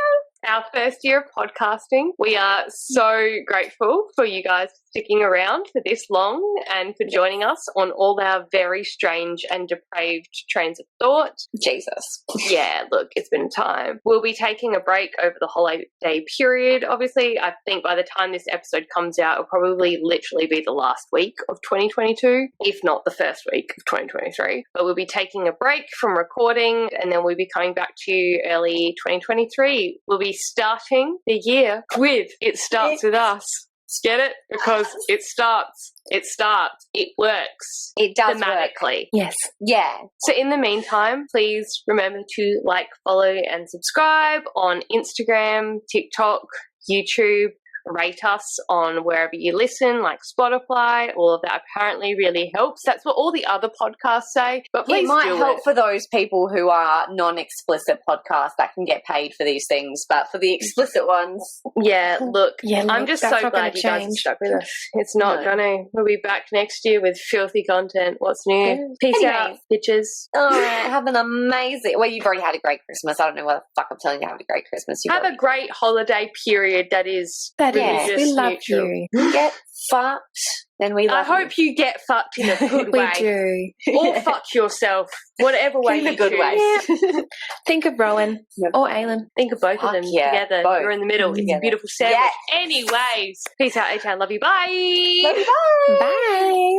Speaker 3: Our first year of podcasting. We are so grateful for you guys sticking around for this long and for joining us on all our very strange and depraved trains of thought.
Speaker 2: Jesus.
Speaker 3: Yeah, look, it's been time. We'll be taking a break over the holiday period. Obviously, I think by the time this episode comes out, it'll probably literally be the last week of 2022, if not the first week of 2023. But we'll be taking a break from recording, and then we'll be coming back to you early 2023. We'll be starting the year with It Starts With Us. Get it? Because it starts, it works.
Speaker 2: It does
Speaker 3: thematically.
Speaker 2: work.
Speaker 4: Yes.
Speaker 2: Yeah.
Speaker 3: So in the meantime, please remember to like, follow and subscribe on Instagram, TikTok, YouTube. Rate us on wherever you listen, like Spotify. All of that apparently really helps. That's what all the other podcasts say. But please
Speaker 2: it might
Speaker 3: do
Speaker 2: help
Speaker 3: it.
Speaker 2: for those people who are non-explicit podcasts that can get paid for these things. But for the explicit ones,
Speaker 3: Yeah, look,
Speaker 4: Yeah,
Speaker 3: I'm
Speaker 4: look,
Speaker 3: just
Speaker 4: that's
Speaker 3: so
Speaker 4: not
Speaker 3: glad
Speaker 4: gonna
Speaker 3: you guys have
Speaker 4: change.
Speaker 3: stuck with us. It's not gonna. We'll be back next year with filthy content. What's new?
Speaker 2: Yeah.
Speaker 3: Peace
Speaker 2: Anyways.
Speaker 3: out, bitches.
Speaker 2: all right, have an amazing. Well, you've already had a great Christmas. I don't know what the fuck I'm telling you. Have a great Christmas. You've
Speaker 3: Have a great holiday period that is
Speaker 4: That is.
Speaker 3: religious
Speaker 4: We love
Speaker 3: neutral.
Speaker 4: you.
Speaker 2: get fucked. Then we
Speaker 3: I
Speaker 2: love you.
Speaker 3: hope you get fucked in a good
Speaker 4: We
Speaker 3: way.
Speaker 4: do.
Speaker 3: Or fuck yourself. Whatever way
Speaker 2: In the
Speaker 3: you
Speaker 2: good
Speaker 3: choose.
Speaker 2: way.
Speaker 4: Yeah. Think of Rowan
Speaker 2: Yep.
Speaker 4: or Aelin.
Speaker 3: Think of both of
Speaker 2: Fuck
Speaker 3: them
Speaker 2: yeah,
Speaker 3: together.
Speaker 2: both.
Speaker 3: You're in the middle. It's a
Speaker 2: Together.
Speaker 3: beautiful sandwich.
Speaker 2: Yes.
Speaker 3: Anyways, peace out, A-Town. Love you. Bye.
Speaker 2: Love you, bye.
Speaker 4: Bye.